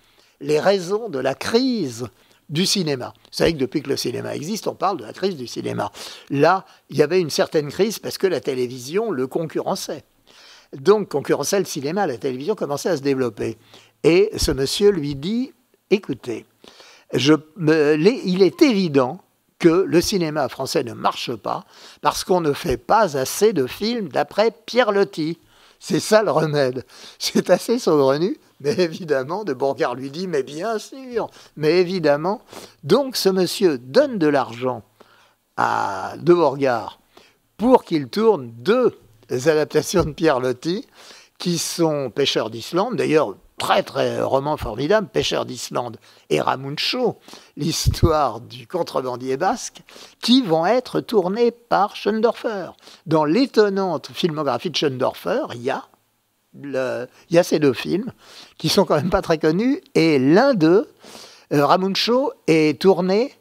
les raisons de la crise du cinéma. Vous savez que depuis que le cinéma existe, on parle de la crise du cinéma. Là, il y avait une certaine crise parce que la télévision le concurrençait. Donc, concurrençait le cinéma, la télévision commençait à se développer. Et ce monsieur lui dit, écoutez, il est évident que le cinéma français ne marche pas parce qu'on ne fait pas assez de films d'après Pierre Loti. C'est ça le remède. C'est assez saugrenu, mais évidemment, de Borgard lui dit, mais bien sûr, mais évidemment. Donc ce monsieur donne de l'argent à de Borgard pour qu'il tourne 2 adaptations de Pierre Loti, qui sont Pêcheurs d'Islande, d'ailleurs, très très roman formidable, Pêcheurs d'Islande et Ramuncho, l'histoire du contrebandier basque, qui vont être tournés par Schoendorfer. Dans l'étonnante filmographie de Schoendorfer, il y a ces 2 films qui sont quand même pas très connus, et l'un d'eux, Ramuncho, est tourné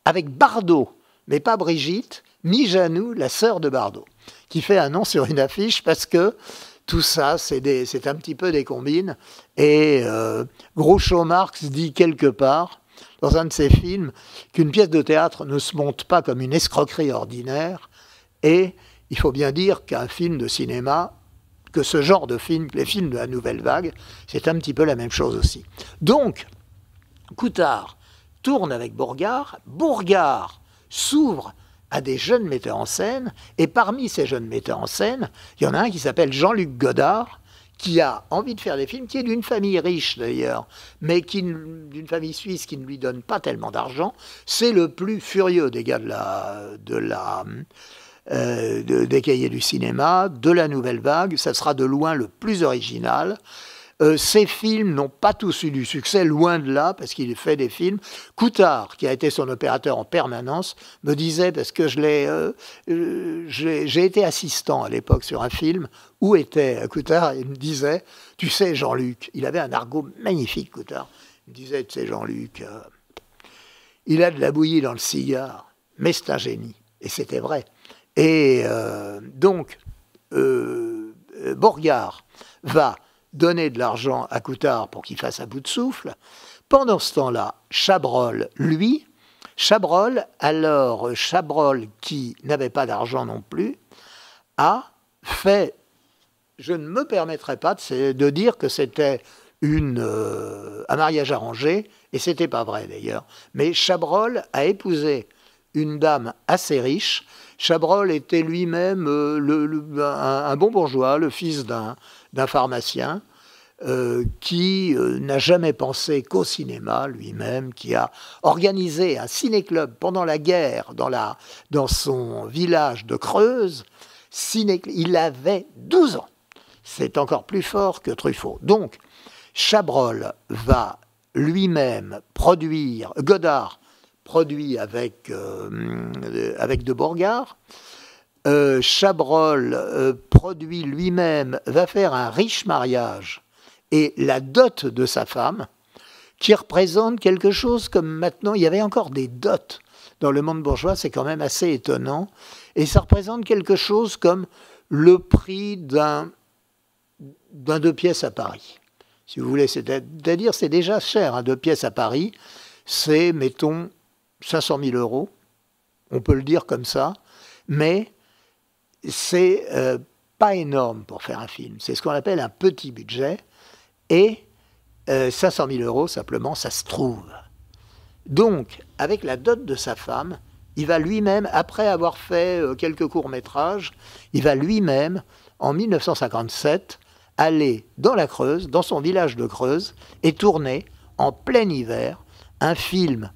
avec Bardot, mais pas Brigitte, ni Janou, la sœur de Bardot, qui fait un nom sur une affiche parce que tout ça, c'est un petit peu des combines. Et Groucho Marx dit quelque part dans un de ses films, qu'une pièce de théâtre ne se monte pas comme une escroquerie ordinaire, et il faut bien dire qu'un film de cinéma, que ce genre de film, les films de la Nouvelle Vague, c'est un petit peu la même chose aussi. Donc, Coutard tourne avec Bourgard, Bourgard s'ouvre à des jeunes metteurs en scène, et parmi ces jeunes metteurs en scène, il y en a un qui s'appelle Jean-Luc Godard, qui a envie de faire des films, qui est d'une famille riche d'ailleurs, mais d'une famille suisse qui ne lui donne pas tellement d'argent. C'est le plus furieux des gars des cahiers du cinéma, de la Nouvelle Vague. Ça sera de loin le plus original. Ces films n'ont pas tous eu du succès, loin de là, parce qu'il fait des films. Coutard, qui a été son opérateur en permanence, me disait, parce que j'ai été assistant à l'époque sur un film, où était Coutard, il me disait, tu sais Jean-Luc, il avait un argot magnifique, Coutard, il me disait, tu sais Jean-Luc, il a de la bouillie dans le cigare, mais c'est un génie. Et c'était vrai. Et donc, Bourgard va donner de l'argent à Coutard pour qu'il fasse un bout de souffle. Pendant ce temps-là, Chabrol, lui, Chabrol, qui n'avait pas d'argent non plus, a fait, je ne me permettrai pas de dire que c'était un mariage arrangé, et c'était pas vrai d'ailleurs, mais Chabrol a épousé une dame assez riche. Chabrol était lui-même un bon bourgeois, le fils d'un pharmacien, qui n'a jamais pensé qu'au cinéma lui-même, qui a organisé un ciné-club pendant la guerre dans son village de Creuse. Il avait 12 ans. C'est encore plus fort que Truffaut. Donc, Chabrol va lui-même produire, Godard produit avec de Bourgard. Chabrol produit lui-même, va faire un riche mariage et la dot de sa femme, qui représente quelque chose comme maintenant, il y avait encore des dots dans le monde bourgeois, c'est quand même assez étonnant, et ça représente quelque chose comme le prix d'un 2 pièces à Paris. Si vous voulez, c'est-à-dire c'est déjà cher, 2 pièces à Paris, c'est, mettons, 500 000 €, on peut le dire comme ça, mais c'est pas énorme pour faire un film. C'est ce qu'on appelle un petit budget, et 500 000 € simplement, ça se trouve. Donc, avec la dot de sa femme, il va lui-même, après avoir fait quelques courts-métrages, il va lui-même, en 1957, aller dans la Creuse, dans son village de Creuse, et tourner en plein hiver un film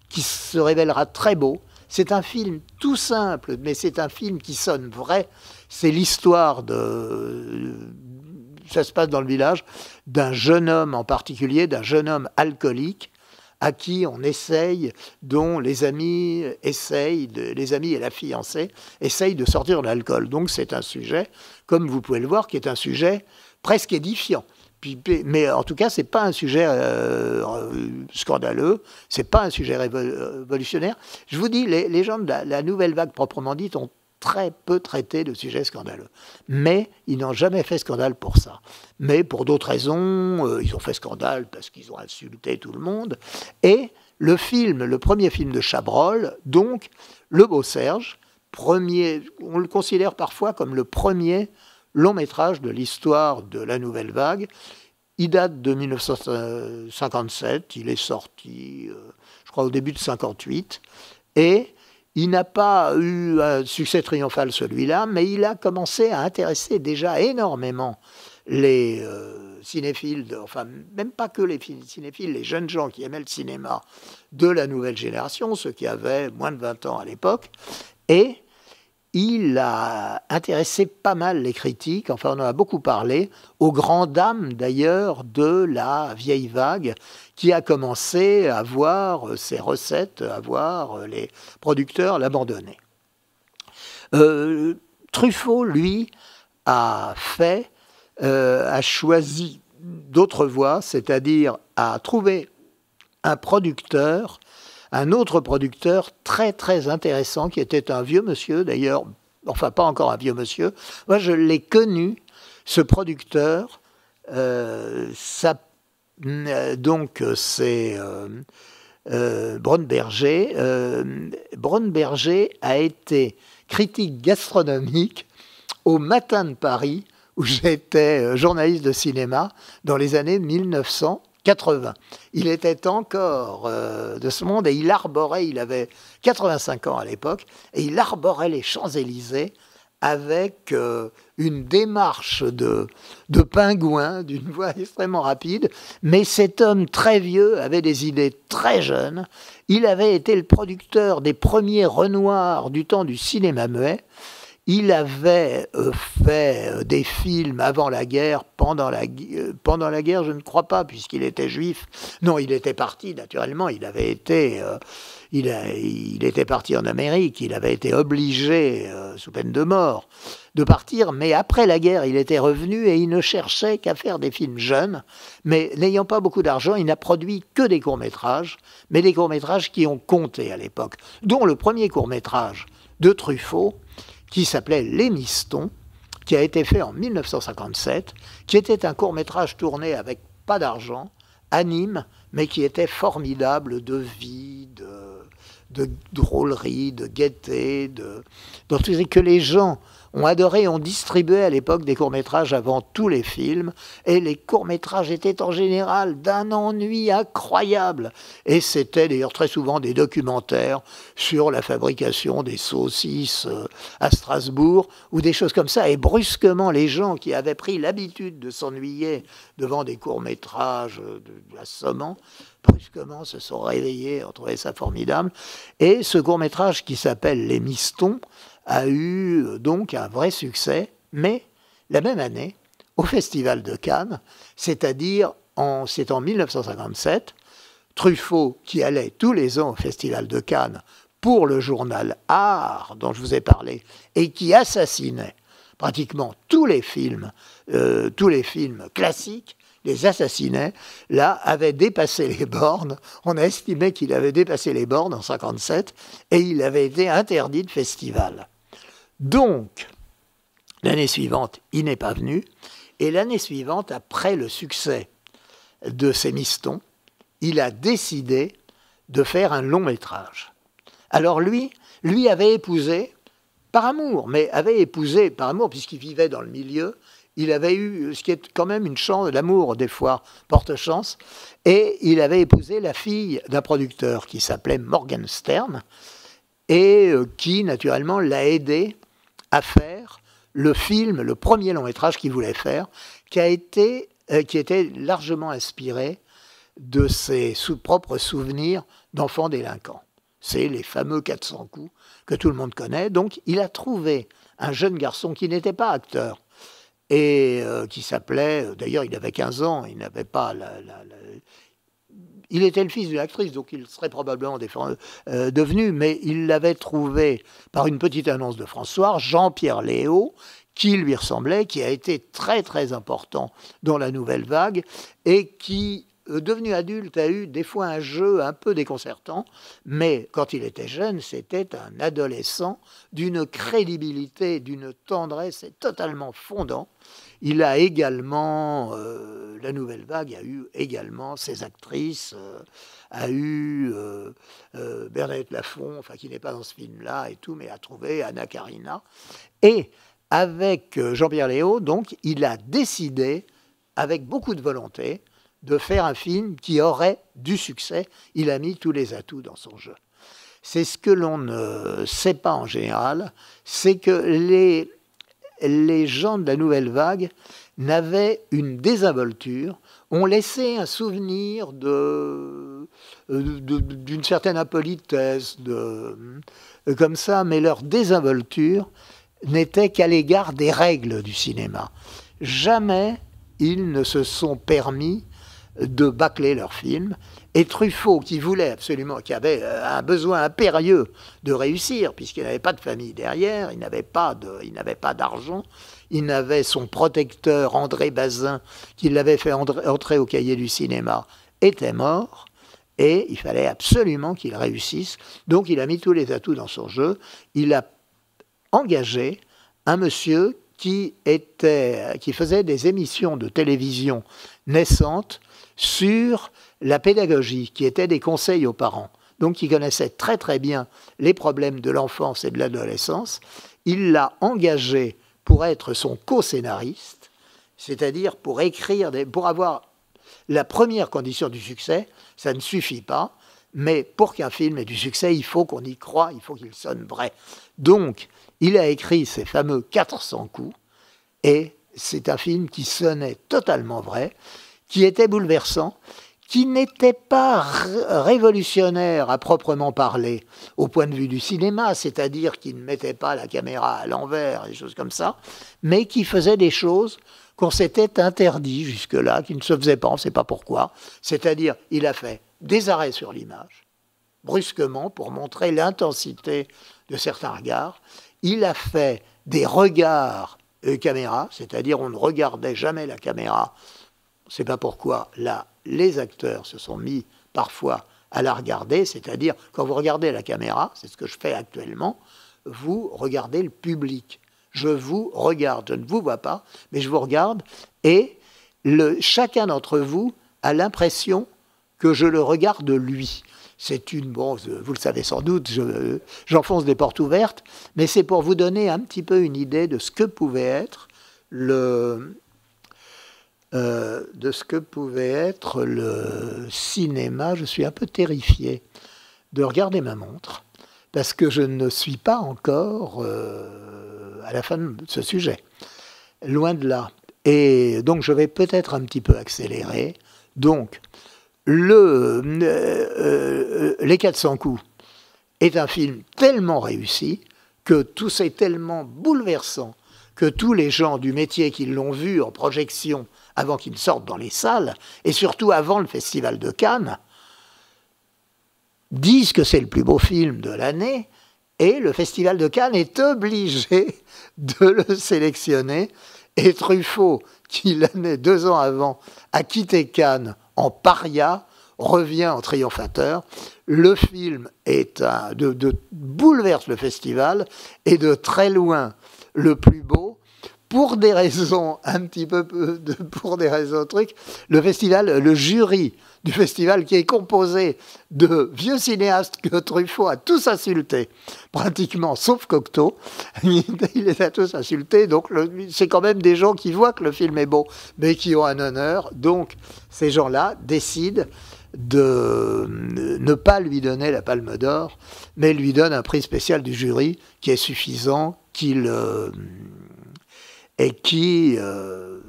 qui se révélera très beau. C'est un film tout simple, mais c'est un film qui sonne vrai. C'est l'histoire ça se passe dans le village, d'un jeune homme en particulier, d'un jeune homme alcoolique, à qui on essaye, dont les amis et la fiancée essayent de sortir de l'alcool. Donc c'est un sujet, comme vous pouvez le voir, qui est un sujet presque édifiant. Mais en tout cas, c'est pas un sujet scandaleux, c'est pas un sujet révolutionnaire. Je vous dis, les gens de la Nouvelle Vague proprement dite ont très peu traité de sujets scandaleux. Mais ils n'ont jamais fait scandale pour ça. Mais pour d'autres raisons, ils ont fait scandale parce qu'ils ont insulté tout le monde. Et le premier film de Chabrol, donc, Le Beau Serge, on le considère parfois comme le premier long métrage de l'histoire de la Nouvelle Vague. Il date de 1957, il est sorti, je crois, au début de 1958, et il n'a pas eu un succès triomphal celui-là, mais il a commencé à intéresser déjà énormément les cinéphiles, enfin même pas que les cinéphiles, les jeunes gens qui aimaient le cinéma de la nouvelle génération, ceux qui avaient moins de 20 ans à l'époque, et il a intéressé pas mal les critiques, enfin on en a beaucoup parlé, aux grandes dames d'ailleurs de la vieille vague, qui a commencé à voir ses recettes, à voir les producteurs l'abandonner. Truffaut, lui, a choisi d'autres voies, c'est-à-dire a trouvé un autre producteur très très intéressant, qui était un vieux monsieur d'ailleurs, enfin pas encore un vieux monsieur. Moi je l'ai connu, ce producteur, donc c'est Brunberger. Brunberger a été critique gastronomique au Matin de Paris, où j'étais journaliste de cinéma dans les années 1980. Il était encore de ce monde et il arborait, il avait 85 ans à l'époque, et il arborait les Champs-Élysées avec une démarche de pingouin, d'une voix extrêmement rapide. Mais cet homme très vieux avait des idées très jeunes. Il avait été le producteur des premiers Renoir du temps du cinéma muet. Il avait fait des films avant la guerre, pendant la guerre, je ne crois pas, puisqu'il était juif. Non, il était parti, naturellement, il était parti en Amérique, il avait été obligé, sous peine de mort, de partir, mais après la guerre, il était revenu et il ne cherchait qu'à faire des films jeunes, mais n'ayant pas beaucoup d'argent, il n'a produit que des courts-métrages, mais des courts-métrages qui ont compté à l'époque, dont le premier court-métrage de Truffaut, qui s'appelait Les Mistons, qui a été fait en 1957, qui était un court-métrage tourné avec pas d'argent, à Nîmes, mais qui était formidable de vie, de drôlerie, de gaieté, que les gens ont adoré, ont distribué à l'époque des courts-métrages avant tous les films, et les courts-métrages étaient en général d'un ennui incroyable. Et c'était d'ailleurs très souvent des documentaires sur la fabrication des saucisses à Strasbourg, ou des choses comme ça. Et brusquement, les gens qui avaient pris l'habitude de s'ennuyer devant des courts-métrages assommants, brusquement se sont réveillés, ont trouvé ça formidable. Et ce court-métrage qui s'appelle Les Mistons a eu donc un vrai succès, mais la même année, au Festival de Cannes, c'est-à-dire c'est en 1957, Truffaut, qui allait tous les ans au Festival de Cannes pour le journal Art, dont je vous ai parlé, et qui assassinait pratiquement tous les films classiques, les assassinait, là, avait dépassé les bornes. On a estimé qu'il avait dépassé les bornes en 1957 et il avait été interdit de festival. Donc, l'année suivante, il n'est pas venu. Et l'année suivante, après le succès de ces Mistons, il a décidé de faire un long métrage. Alors lui avait épousé, par amour, puisqu'il vivait dans le milieu, il avait eu, ce qui est quand même une chance, l'amour des fois porte chance, et il avait épousé la fille d'un producteur qui s'appelait Morgenstern, et qui naturellement l'a aidé à faire le film, le premier long métrage qu'il voulait faire, qui était largement inspiré de ses propres souvenirs d'enfants délinquants. C'est les fameux 400 coups que tout le monde connaît. Donc il a trouvé un jeune garçon qui n'était pas acteur, et qui s'appelait, d'ailleurs il avait 15 ans, il n'avait pas il était le fils d'une actrice, donc il serait probablement devenu, mais il l'avait trouvé par une petite annonce de François, Jean-Pierre Léaud, qui lui ressemblait, qui a été très très important dans la Nouvelle Vague, et qui, devenu adulte, a eu des fois un jeu un peu déconcertant, mais quand il était jeune, c'était un adolescent d'une crédibilité, d'une tendresse totalement fondant. Il a également, la Nouvelle Vague a eu également ses actrices, a eu Bernadette Lafont, enfin qui n'est pas dans ce film-là et tout, mais a trouvé Anna Karina. Et avec Jean-Pierre Léaud, donc, il a décidé, avec beaucoup de volonté, de faire un film qui aurait du succès. Il a mis tous les atouts dans son jeu. C'est ce que l'on ne sait pas en général, c'est que les gens de la Nouvelle Vague n'avaient une désinvolture, ont laissé un souvenir d'une certaine impolitesse, comme ça, mais leur désinvolture n'était qu'à l'égard des règles du cinéma. Jamais ils ne se sont permis de bâcler leurs films. Et Truffaut, qui voulait absolument, qui avait un besoin impérieux de réussir, puisqu'il n'avait pas de famille derrière, il n'avait pas d'argent, il avait son protecteur André Bazin, qui l'avait fait entrer au cahier du cinéma, était mort, et il fallait absolument qu'il réussisse. Donc il a mis tous les atouts dans son jeu. Il a engagé un monsieur qui faisait des émissions de télévision naissante sur la pédagogie, qui était des conseils aux parents. Donc il connaissait très très bien les problèmes de l'enfance et de l'adolescence. Il l'a engagé pour être son co-scénariste, c'est-à-dire pour écrire, pour avoir la première condition du succès, ça ne suffit pas, mais pour qu'un film ait du succès, il faut qu'on y croie, il faut qu'il sonne vrai. Donc, il a écrit ces fameux 400 coups, et c'est un film qui sonnait totalement vrai, qui était bouleversant, qui n'était pas révolutionnaire à proprement parler au point de vue du cinéma, c'est-à-dire qui ne mettait pas la caméra à l'envers, des choses comme ça, mais qui faisait des choses qu'on s'était interdit jusque-là, qui ne se faisaient pas, on ne sait pas pourquoi. C'est-à-dire, il a fait des arrêts sur l'image, brusquement, pour montrer l'intensité de certains regards. Il a fait des regards caméra, c'est-à-dire on ne regardait jamais la caméra. On ne sait pas pourquoi, là, les acteurs se sont mis parfois à la regarder, c'est-à-dire quand vous regardez la caméra, c'est ce que je fais actuellement, vous regardez le public. Je vous regarde, je ne vous vois pas, mais je vous regarde, et chacun d'entre vous a l'impression que je le regarde lui. C'est une, bon, vous le savez sans doute, j'enfonce des portes ouvertes, mais c'est pour vous donner un petit peu une idée de ce que pouvait être le cinéma. Je suis un peu terrifié de regarder ma montre, parce que je ne suis pas encore à la fin de ce sujet. Loin de là. Et donc, je vais peut-être un petit peu accélérer. Donc, Les 400 coups est un film tellement réussi que tout c'est tellement bouleversant que tous les gens du métier qui l'ont vu en projection avant qu'il sorte dans les salles, et surtout avant le Festival de Cannes, disent que c'est le plus beau film de l'année, et le Festival de Cannes est obligé de le sélectionner. Et Truffaut, qui l'année 2 ans avant a quitté Cannes en paria, revient en triomphateur. Le film bouleverse le festival, et de très loin le plus beau, pour des raisons pour des raisons trucs. Le festival, le jury du festival, qui est composé de vieux cinéastes que Truffaut a tous insultés, pratiquement, sauf Cocteau. Il les a tous insultés, donc c'est quand même des gens qui voient que le film est beau, mais qui ont un honneur. Donc ces gens-là décident de ne pas lui donner la Palme d'Or, mais lui donnent un prix spécial du jury qui est suffisant, et qui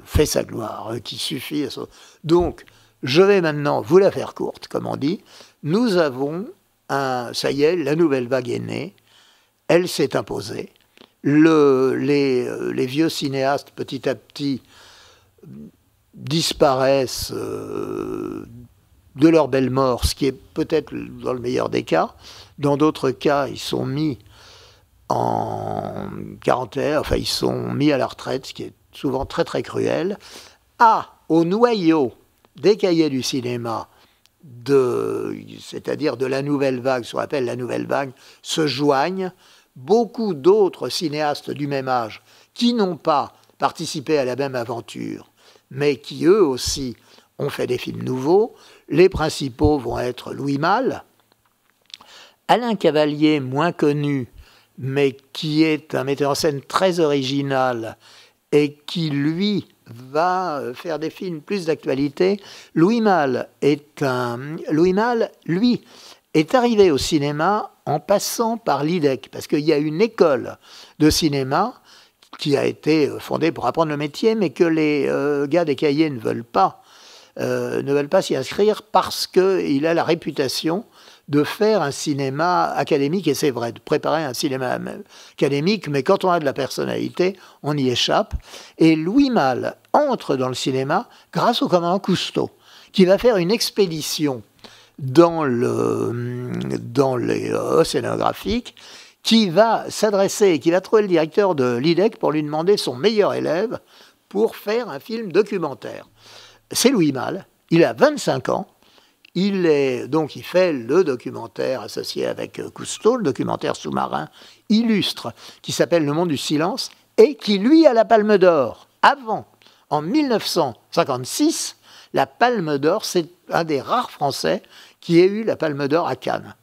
fait sa gloire, qui suffit. Donc, je vais maintenant vous la faire courte, comme on dit. Nous avons ça y est, la nouvelle vague est née, elle s'est imposée. Les vieux cinéastes, petit à petit, disparaissent de leur belle mort, ce qui est peut-être dans le meilleur des cas. Dans d'autres cas, ils sont mis en quarantaine, enfin ils sont mis à la retraite, ce qui est souvent très très cruel. Au noyau des cahiers du cinéma, c'est-à-dire de la nouvelle vague, ce qu'on appelle la nouvelle vague, se joignent beaucoup d'autres cinéastes du même âge qui n'ont pas participé à la même aventure, mais qui eux aussi ont fait des films nouveaux. Les principaux vont être Louis Malle, Alain Cavalier, moins connu, mais qui est un metteur en scène très original et qui, lui, va faire des films plus d'actualité. Louis Malle, lui, est arrivé au cinéma en passant par l'IDEC, parce qu'il y a une école de cinéma qui a été fondée pour apprendre le métier, mais que les gars des cahiers ne veulent pas s'y inscrire parce qu'il a la réputation de faire un cinéma académique, et c'est vrai, de préparer un cinéma académique, mais quand on a de la personnalité, on y échappe. Et Louis Malle entre dans le cinéma grâce au commandant Cousteau, qui va faire une expédition dans les océanographiques, qui va s'adresser, qui va trouver le directeur de l'IDEC pour lui demander son meilleur élève pour faire un film documentaire. C'est Louis Malle, il a 25 ans, il fait le documentaire associé avec Cousteau, le documentaire sous-marin illustre, qui s'appelle Le Monde du Silence, et qui, lui, a la Palme d'Or. Avant, en 1956, la Palme d'Or. C'est un des rares Français qui ait eu la Palme d'Or à Cannes.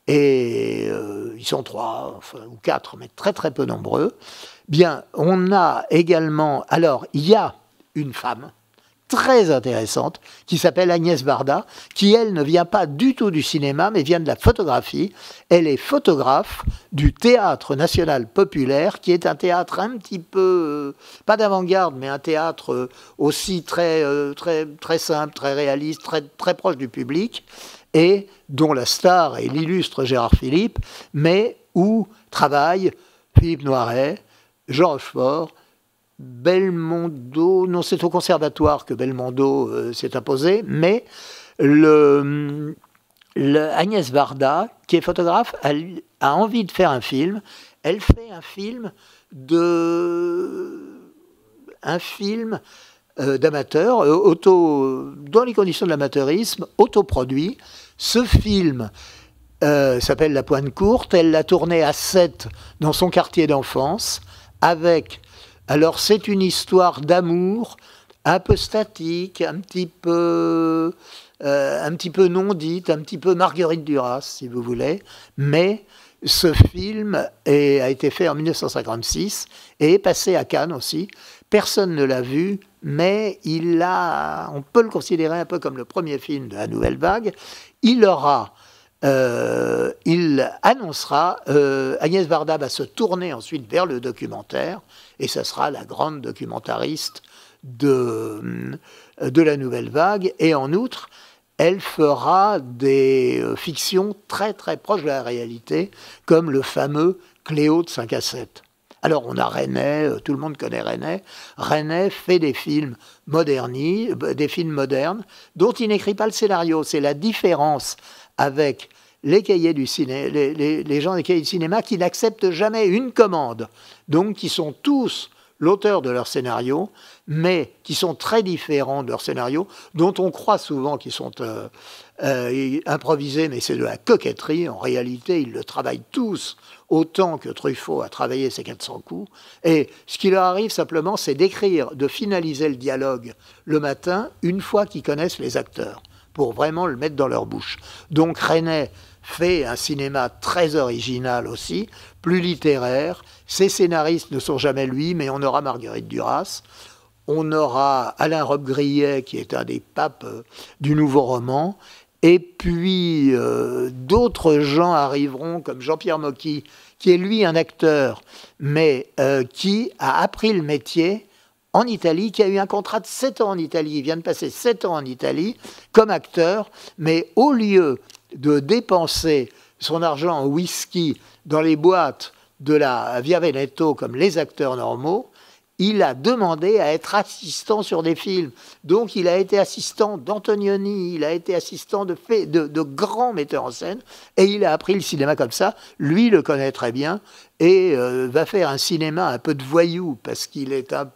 Et ils sont 3 enfin, ou 4, mais très très peu nombreux. Bien, on a également... Alors, il y a une femme très intéressante qui s'appelle Agnès Varda, qui, elle, ne vient pas du tout du cinéma, mais vient de la photographie. Elle est photographe du Théâtre National Populaire, qui est un théâtre un petit peu, pas d'avant-garde, mais un théâtre aussi très simple, très réaliste, très proche du public, et dont la star est l'illustre Gérard Philippe, mais où travaillent Philippe Noiret, Jean Rochefort, Belmondo, non, c'est au conservatoire que Belmondo s'est imposé, mais Agnès Varda, qui est photographe, a envie de faire un film. Elle fait un film d'amateur, dans les conditions de l'amateurisme, autoproduit. Ce film s'appelle La Pointe Courte. Elle l'a tourné à Sète, dans son quartier d'enfance, avec... Alors, c'est une histoire d'amour un peu statique, un petit peu non dite, un petit peu Marguerite Duras, si vous voulez. Mais ce film a été fait en 1956 et est passé à Cannes aussi. Personne ne l'a vu, mais on peut le considérer un peu comme le premier film de la Nouvelle Vague. Il annoncera, Agnès Varda va se tourner ensuite vers le documentaire, et ça sera la grande documentariste de la Nouvelle Vague. Et en outre, elle fera des fictions très très proches de la réalité, comme le fameux Cléo de 5 à 7. Alors on a Resnais, tout le monde connaît Resnais. Resnais fait des films des films modernes, dont il n'écrit pas le scénario. C'est la différence avec les cahiers du cinéma, les gens des cahiers du cinéma qui n'acceptent jamais une commande, donc qui sont tous l'auteur de leur scénario, mais qui sont très différents de leur scénario, dont on croit souvent qu'ils sont improvisés, mais c'est de la coquetterie. En réalité, ils le travaillent tous autant que Truffaut a travaillé ses 400 coups. Et ce qui leur arrive simplement, c'est d'écrire, de finaliser le dialogue le matin, une fois qu'ils connaissent les acteurs, pour vraiment le mettre dans leur bouche. Donc Resnais fait un cinéma très original aussi, plus littéraire. Ses scénaristes ne sont jamais lui, mais on aura Marguerite Duras, on aura Alain Robbe-Grillet, qui est un des papes du nouveau roman, et puis d'autres gens arriveront, comme Jean-Pierre Mocky, qui est lui un acteur, mais qui a appris le métier en Italie, qui a eu un contrat de 7 ans en Italie. Il vient de passer 7 ans en Italie comme acteur, mais au lieu de dépenser son argent en whisky dans les boîtes de la Via Veneto comme les acteurs normaux, il a demandé à être assistant sur des films. Donc il a été assistant d'Antonioni, il a été assistant de grands metteurs en scène, et il a appris le cinéma comme ça. Lui le connaît très bien, et va faire un cinéma un peu de voyou, parce qu'il est un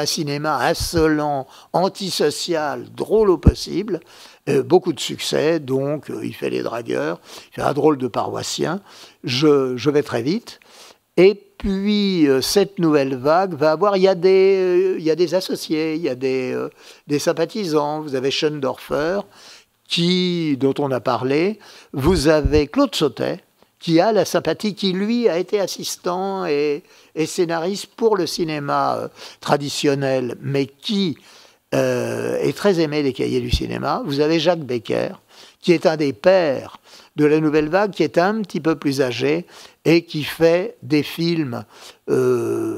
cinéma insolent, antisocial, drôle au possible. Beaucoup de succès, donc il fait les dragueurs, il fait un drôle de paroissien. Je vais très vite. Et puis, cette nouvelle vague va avoir... Il y a des associés, il y a des sympathisants. Vous avez Schoendorfer, dont on a parlé. Vous avez Claude Sautet, qui a la sympathie, qui, lui, a été assistant et scénariste pour le cinéma traditionnel, mais qui est très aimé des cahiers du cinéma. Vous avez Jacques Becker, qui est un des pères de la nouvelle vague, qui est un petit peu plus âgé et qui fait des films,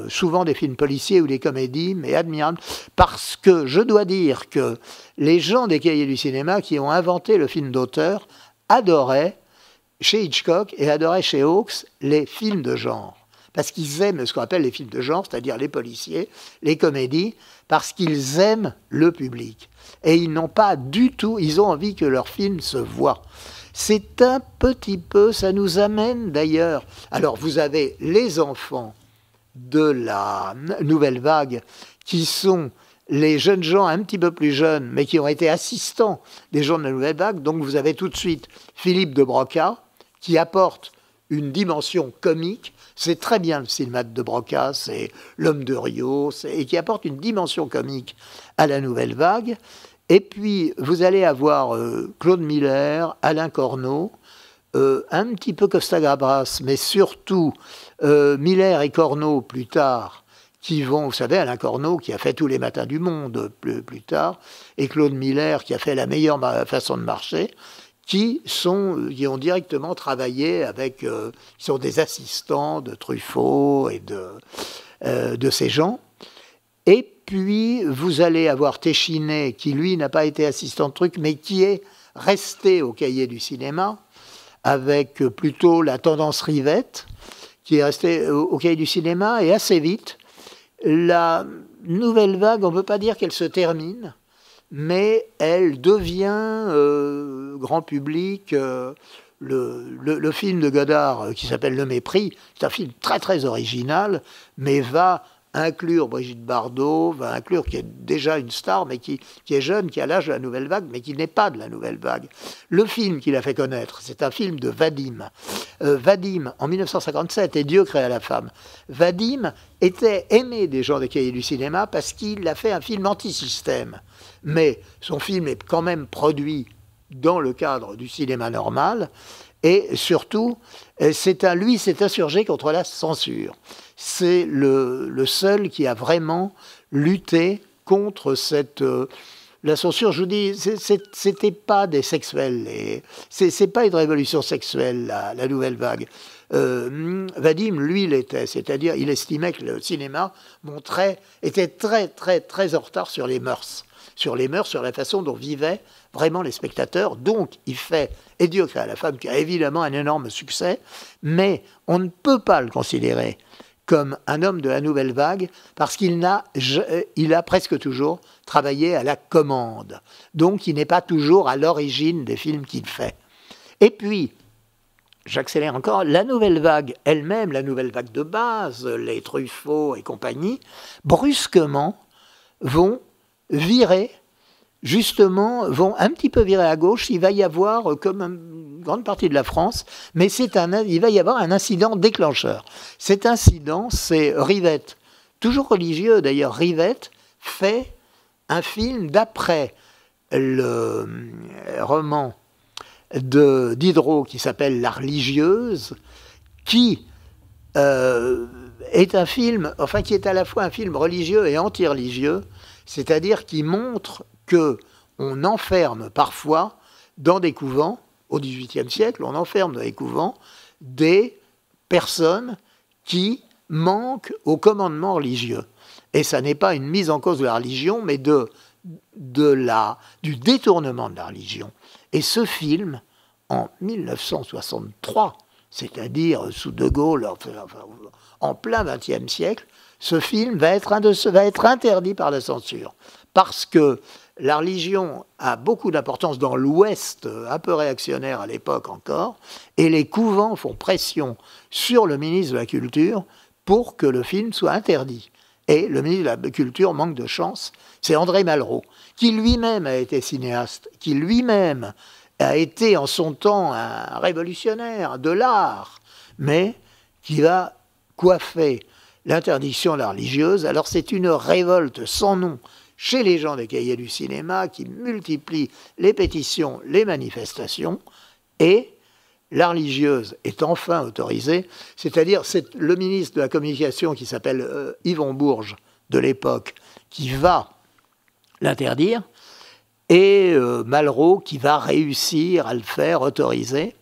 souvent des films policiers ou des comédies, mais admirables, parce que je dois dire que les gens des cahiers du cinéma qui ont inventé le film d'auteur adoraient chez Hitchcock et adoraient chez Hawks les films de genre, parce qu'ils aiment ce qu'on appelle les films de genre, c'est-à-dire les policiers, les comédies, parce qu'ils aiment le public. Et ils n'ont pas du tout, ils ont envie que leurs films se voient. C'est un petit peu, ça nous amène d'ailleurs. Alors vous avez les enfants de la nouvelle vague qui sont les jeunes gens un petit peu plus jeunes, mais qui ont été assistants des gens de la nouvelle vague. Donc vous avez tout de suite Philippe de Broca qui apporte une dimension comique. C'est très bien le cinéma de Broca, c'est l'homme de Rio, et qui apporte une dimension comique à la nouvelle vague. Et puis, vous allez avoir Claude Miller, Alain Corneau, un petit peu Costa-Gavras, mais surtout Miller et Corneau plus tard, qui vont, vous savez, Alain Corneau qui a fait Tous les matins du monde plus tard, et Claude Miller qui a fait La meilleure façon de marcher, qui ont directement travaillé avec, qui sont des assistants de Truffaut et de ces gens. Et puis, vous allez avoir Téchiné, qui lui n'a pas été assistant de truc, mais qui est resté au Cahier du cinéma, avec plutôt la tendance Rivette, qui est restée au Cahier du cinéma, et assez vite, la nouvelle vague, on ne peut pas dire qu'elle se termine, mais elle devient grand public. Le film de Godard qui s'appelle Le Mépris, c'est un film très très original, mais va inclure Brigitte Bardot, va inclure qui est déjà une star, mais qui est jeune, qui a l'âge de la nouvelle vague, mais qui n'est pas de la nouvelle vague. Le film qu'il a fait connaître, c'est un film de Vadim. Vadim, en 1957, et Dieu créa la femme. Vadim était aimé des gens des Cahiers du cinéma parce qu'il a fait un film anti-système. Mais son film est quand même produit dans le cadre du cinéma normal, et surtout, lui s'est insurgé contre la censure. C'est le seul qui a vraiment lutté contre la censure. Je vous dis, c'était pas des sexuels, c'est pas une révolution sexuelle, la nouvelle vague. Vadim, lui, l'était, c'est-à-dire il estimait que le cinéma était très, très, très en retard sur les mœurs, sur la façon dont vivaient vraiment les spectateurs. Donc, il fait Et Dieu créa la femme, qui a évidemment un énorme succès, mais on ne peut pas le considérer comme un homme de la nouvelle vague, parce qu'il a presque toujours travaillé à la commande. Donc, il n'est pas toujours à l'origine des films qu'il fait. Et puis, j'accélère encore, la nouvelle vague elle-même, la nouvelle vague de base, les Truffaut et compagnie, brusquement vont virer, justement, vont un petit peu virer à gauche. Il va y avoir, comme une grande partie de la France, mais il va y avoir un incident déclencheur. Cet incident, c'est Rivette, toujours religieux d'ailleurs. Rivette fait un film d'après le roman de Diderot qui s'appelle La religieuse, qui est un film, enfin qui est à la fois un film religieux et anti-religieux, c'est-à-dire qui montre qu'on enferme parfois dans des couvents, au XVIIIe siècle, on enferme dans des couvents des personnes qui manquent au commandement religieux. Et ça n'est pas une mise en cause de la religion, mais du détournement de la religion. Et ce film, en 1963, c'est-à-dire sous De Gaulle, en plein XXe siècle, ce film va être interdit par la censure. Parce que la religion a beaucoup d'importance dans l'Ouest, un peu réactionnaire à l'époque encore, et les couvents font pression sur le ministre de la Culture pour que le film soit interdit. Et le ministre de la Culture manque de chance, c'est André Malraux, qui lui-même a été cinéaste, qui lui-même a été en son temps un révolutionnaire de l'art, mais qui va coiffer l'interdiction de la religieuse. Alors c'est une révolte sans nom chez les gens des Cahiers du cinéma qui multiplient les pétitions, les manifestations, et la religieuse est enfin autorisée, c'est-à-dire c'est le ministre de la Communication qui s'appelle Yvon Bourges de l'époque qui va l'interdire, et Malraux qui va réussir à le faire autoriser.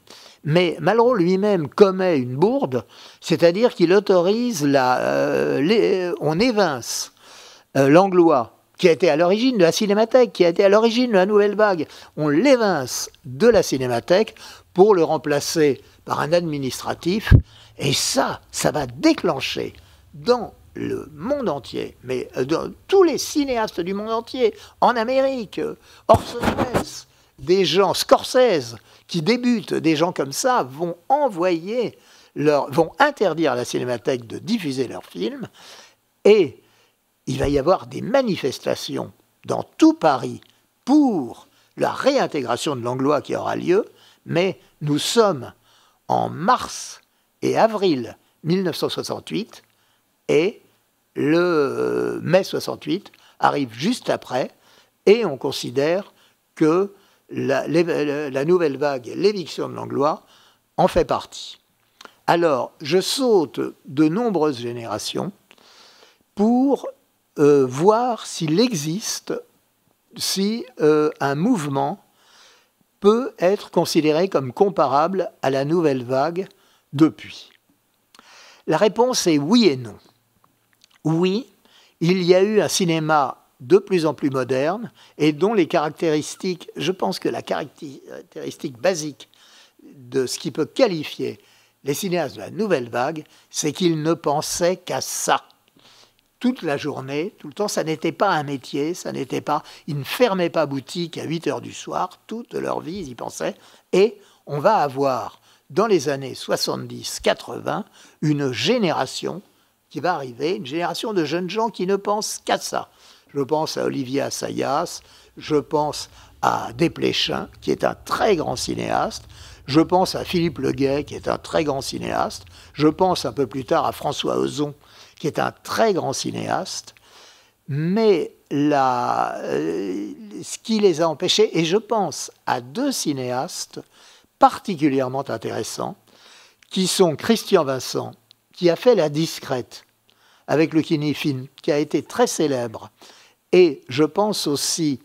Mais Malraux lui-même commet une bourde, c'est-à-dire qu'il autorise on évince Langlois, qui a été à l'origine de la Cinémathèque, qui a été à l'origine de la Nouvelle Vague. On l'évince de la Cinémathèque pour le remplacer par un administratif, et ça va déclencher dans le monde entier, mais dans tous les cinéastes du monde entier, en Amérique, Orson Welles, des gens, Scorsese, qui débutent, des gens comme ça, vont interdire à la Cinémathèque de diffuser leurs films, et il va y avoir des manifestations dans tout Paris pour la réintégration de Langlois qui aura lieu, mais nous sommes en mars et avril 1968, et le mai 68 arrive juste après, Et on considère que la nouvelle vague, l'éviction de Langlois, en fait partie. Alors, je saute de nombreuses générations pour voir s'il existe, si un mouvement peut être considéré comme comparable à la nouvelle vague depuis. La réponse est oui et non. Oui, il y a eu un cinéma de plus en plus moderne et dont les caractéristiques, je pense que la caractéristique basique de ce qui peut qualifier les cinéastes de la nouvelle vague, c'est qu'ils ne pensaient qu'à ça. Toute la journée, tout le temps, ça n'était pas un métier, ils ne fermaient pas boutique à 8 heures du soir, toute leur vie, ils y pensaient. Et on va avoir, dans les années 70-80, une génération qui va arriver, une génération de jeunes gens qui ne pensent qu'à ça. Je pense à Olivier Assayas, je pense à Desplechin, qui est un très grand cinéaste, je pense à Philippe Leguet, qui est un très grand cinéaste, je pense un peu plus tard à François Ozon, qui est un très grand cinéaste, mais ce qui les a empêchés, et je pense à deux cinéastes particulièrement intéressants, qui sont Christian Vincent, qui a fait La Discrète, avec le Kinifilm, qui a été très célèbre, et je pense aussi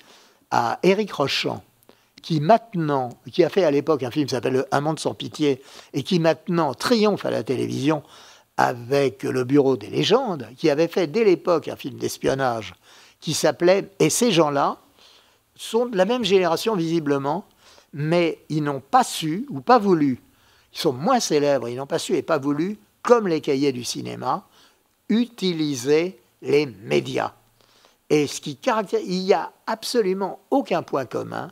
à Éric Rochant, qui a fait à l'époque un film qui s'appelle Un monde sans pitié, et qui maintenant triomphe à la télévision avec Le Bureau des légendes, qui avait fait dès l'époque un film d'espionnage qui s'appelait « Et ces gens-là sont de la même génération visiblement, mais ils n'ont pas su ou pas voulu, ils sont moins célèbres, ils n'ont pas su et pas voulu, comme les cahiers du cinéma, utiliser les médias. » Et ce qui caractérise, il n'y a absolument aucun point commun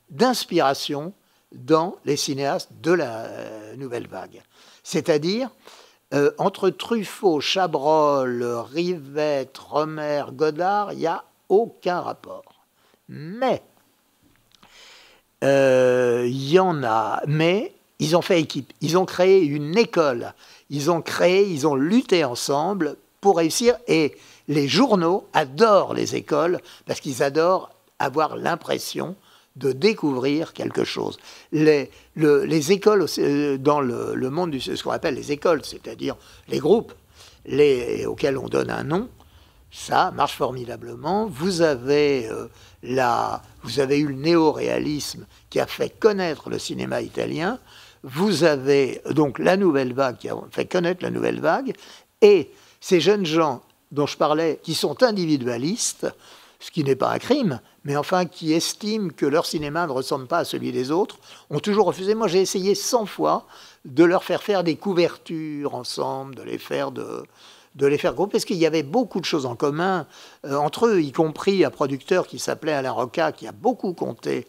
d'inspiration dans les cinéastes de la nouvelle vague. C'est-à-dire, entre Truffaut, Chabrol, Rivette, Romer, Godard, il n'y a aucun rapport. Mais, il y en a, mais ils ont fait équipe, ils ont créé une école, ils ont lutté ensemble pour réussir, et les journaux adorent les écoles parce qu'ils adorent avoir l'impression de découvrir quelque chose. Les écoles, dans le monde ce qu'on appelle les écoles, c'est-à-dire les groupes auxquels on donne un nom, ça marche formidablement. Vous avez eu le néo-réalisme qui a fait connaître le cinéma italien. Vous avez donc la nouvelle vague qui a fait connaître la nouvelle vague. Et ces jeunes gens dont je parlais, qui sont individualistes, ce qui n'est pas un crime, mais enfin qui estiment que leur cinéma ne ressemble pas à celui des autres, ont toujours refusé. Moi, j'ai essayé 100 fois de leur faire des couvertures ensemble, de les faire grouper, parce qu'il y avait beaucoup de choses en commun entre eux, y compris un producteur qui s'appelait Alain Roca, qui a beaucoup compté,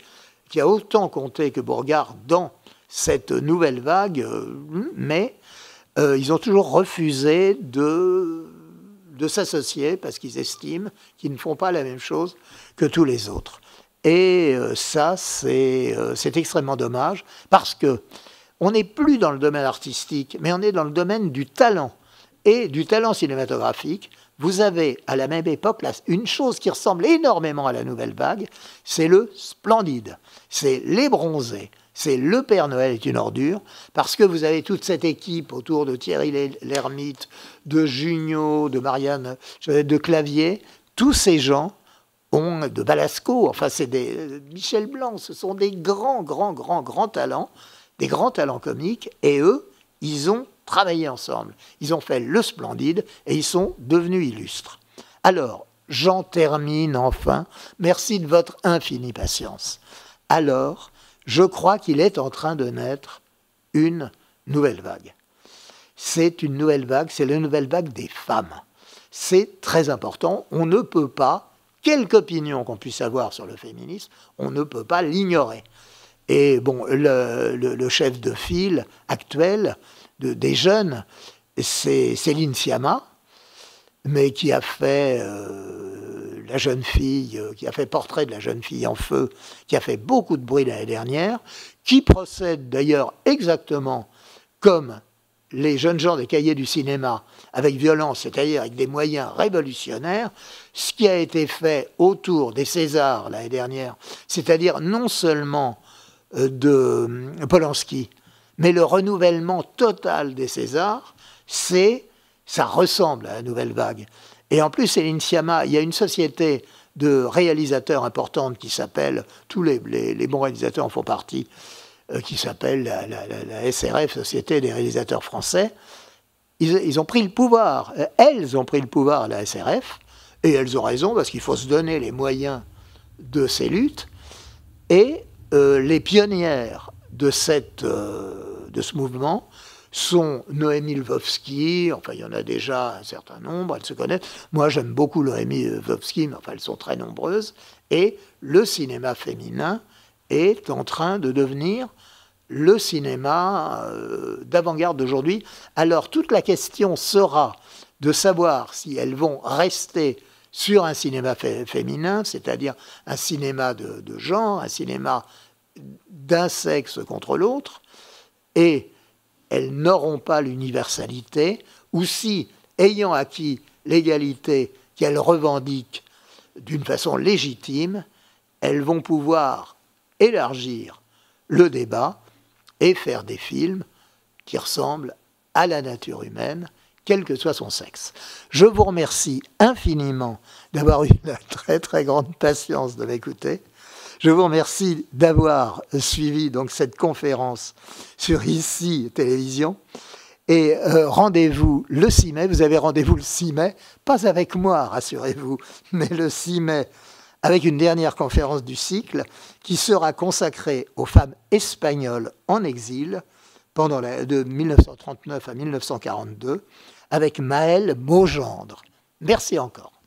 qui a autant compté que Bourgard dans cette nouvelle vague, mais ils ont toujours refusé de s'associer parce qu'ils estiment qu'ils ne font pas la même chose que tous les autres. Et ça, c'est extrêmement dommage parce qu'on n'est plus dans le domaine artistique, mais on est dans le domaine du talent et du talent cinématographique. Vous avez à la même époque là, une chose qui ressemble énormément à la nouvelle vague, c'est le splendide, c'est les bronzés. C'est Le Père Noël est une ordure, parce que vous avez toute cette équipe autour de Thierry Lhermitte, de Jugnot, de Marianne, de Clavier. Tous ces gens ont, de Balasco, enfin c'est Michel Blanc, ce sont des grands talents, des grands talents comiques, et eux, ils ont travaillé ensemble. Ils ont fait le splendide et ils sont devenus illustres. Alors, j'en termine enfin. Merci de votre infinie patience. Alors, je crois qu'il est en train de naître une nouvelle vague. C'est une nouvelle vague, c'est la nouvelle vague des femmes. C'est très important. On ne peut pas, quelque opinion qu'on puisse avoir sur le féminisme, on ne peut pas l'ignorer. Et bon, le chef de file actuel des jeunes, c'est Céline Sciamma, mais qui a fait la jeune fille, qui a fait Portrait de la jeune fille en feu, qui a fait beaucoup de bruit l'année dernière, qui procède d'ailleurs exactement comme les jeunes gens des cahiers du cinéma avec violence, c'est-à-dire avec des moyens révolutionnaires, ce qui a été fait autour des Césars l'année dernière, c'est-à-dire non seulement de Polanski, mais le renouvellement total des Césars, ça ressemble à la nouvelle vague. Et en plus, Céline Sciamma, il y a une société de réalisateurs importante qui s'appelle, tous les bons réalisateurs en font partie, qui s'appelle la SRF, Société des réalisateurs français. Ils ont pris le pouvoir, elles ont pris le pouvoir à la SRF, et elles ont raison, parce qu'il faut se donner les moyens de ces luttes. Et les pionnières de ce mouvement sont Noémie Lvovsky, enfin il y en a déjà un certain nombre, elles se connaissent. Moi j'aime beaucoup Noémie Lvovsky, mais enfin elles sont très nombreuses. Et le cinéma féminin est en train de devenir le cinéma d'avant-garde d'aujourd'hui. Alors toute la question sera de savoir si elles vont rester sur un cinéma féminin, c'est-à-dire un cinéma de genre, un cinéma d'un sexe contre l'autre, et elles n'auront pas l'universalité, ou si, ayant acquis l'égalité qu'elles revendiquent d'une façon légitime, elles vont pouvoir élargir le débat et faire des films qui ressemblent à la nature humaine, quel que soit son sexe. Je vous remercie infiniment d'avoir eu la très très grande patience de m'écouter. Je vous remercie d'avoir suivi donc cette conférence sur ICI Télévision. Et rendez-vous le 6 mai, vous avez rendez-vous le 6 mai, pas avec moi, rassurez-vous, mais le 6 mai, avec une dernière conférence du cycle qui sera consacrée aux femmes espagnoles en exil de 1939 à 1942, avec Maëlle Beaugendre. Merci encore.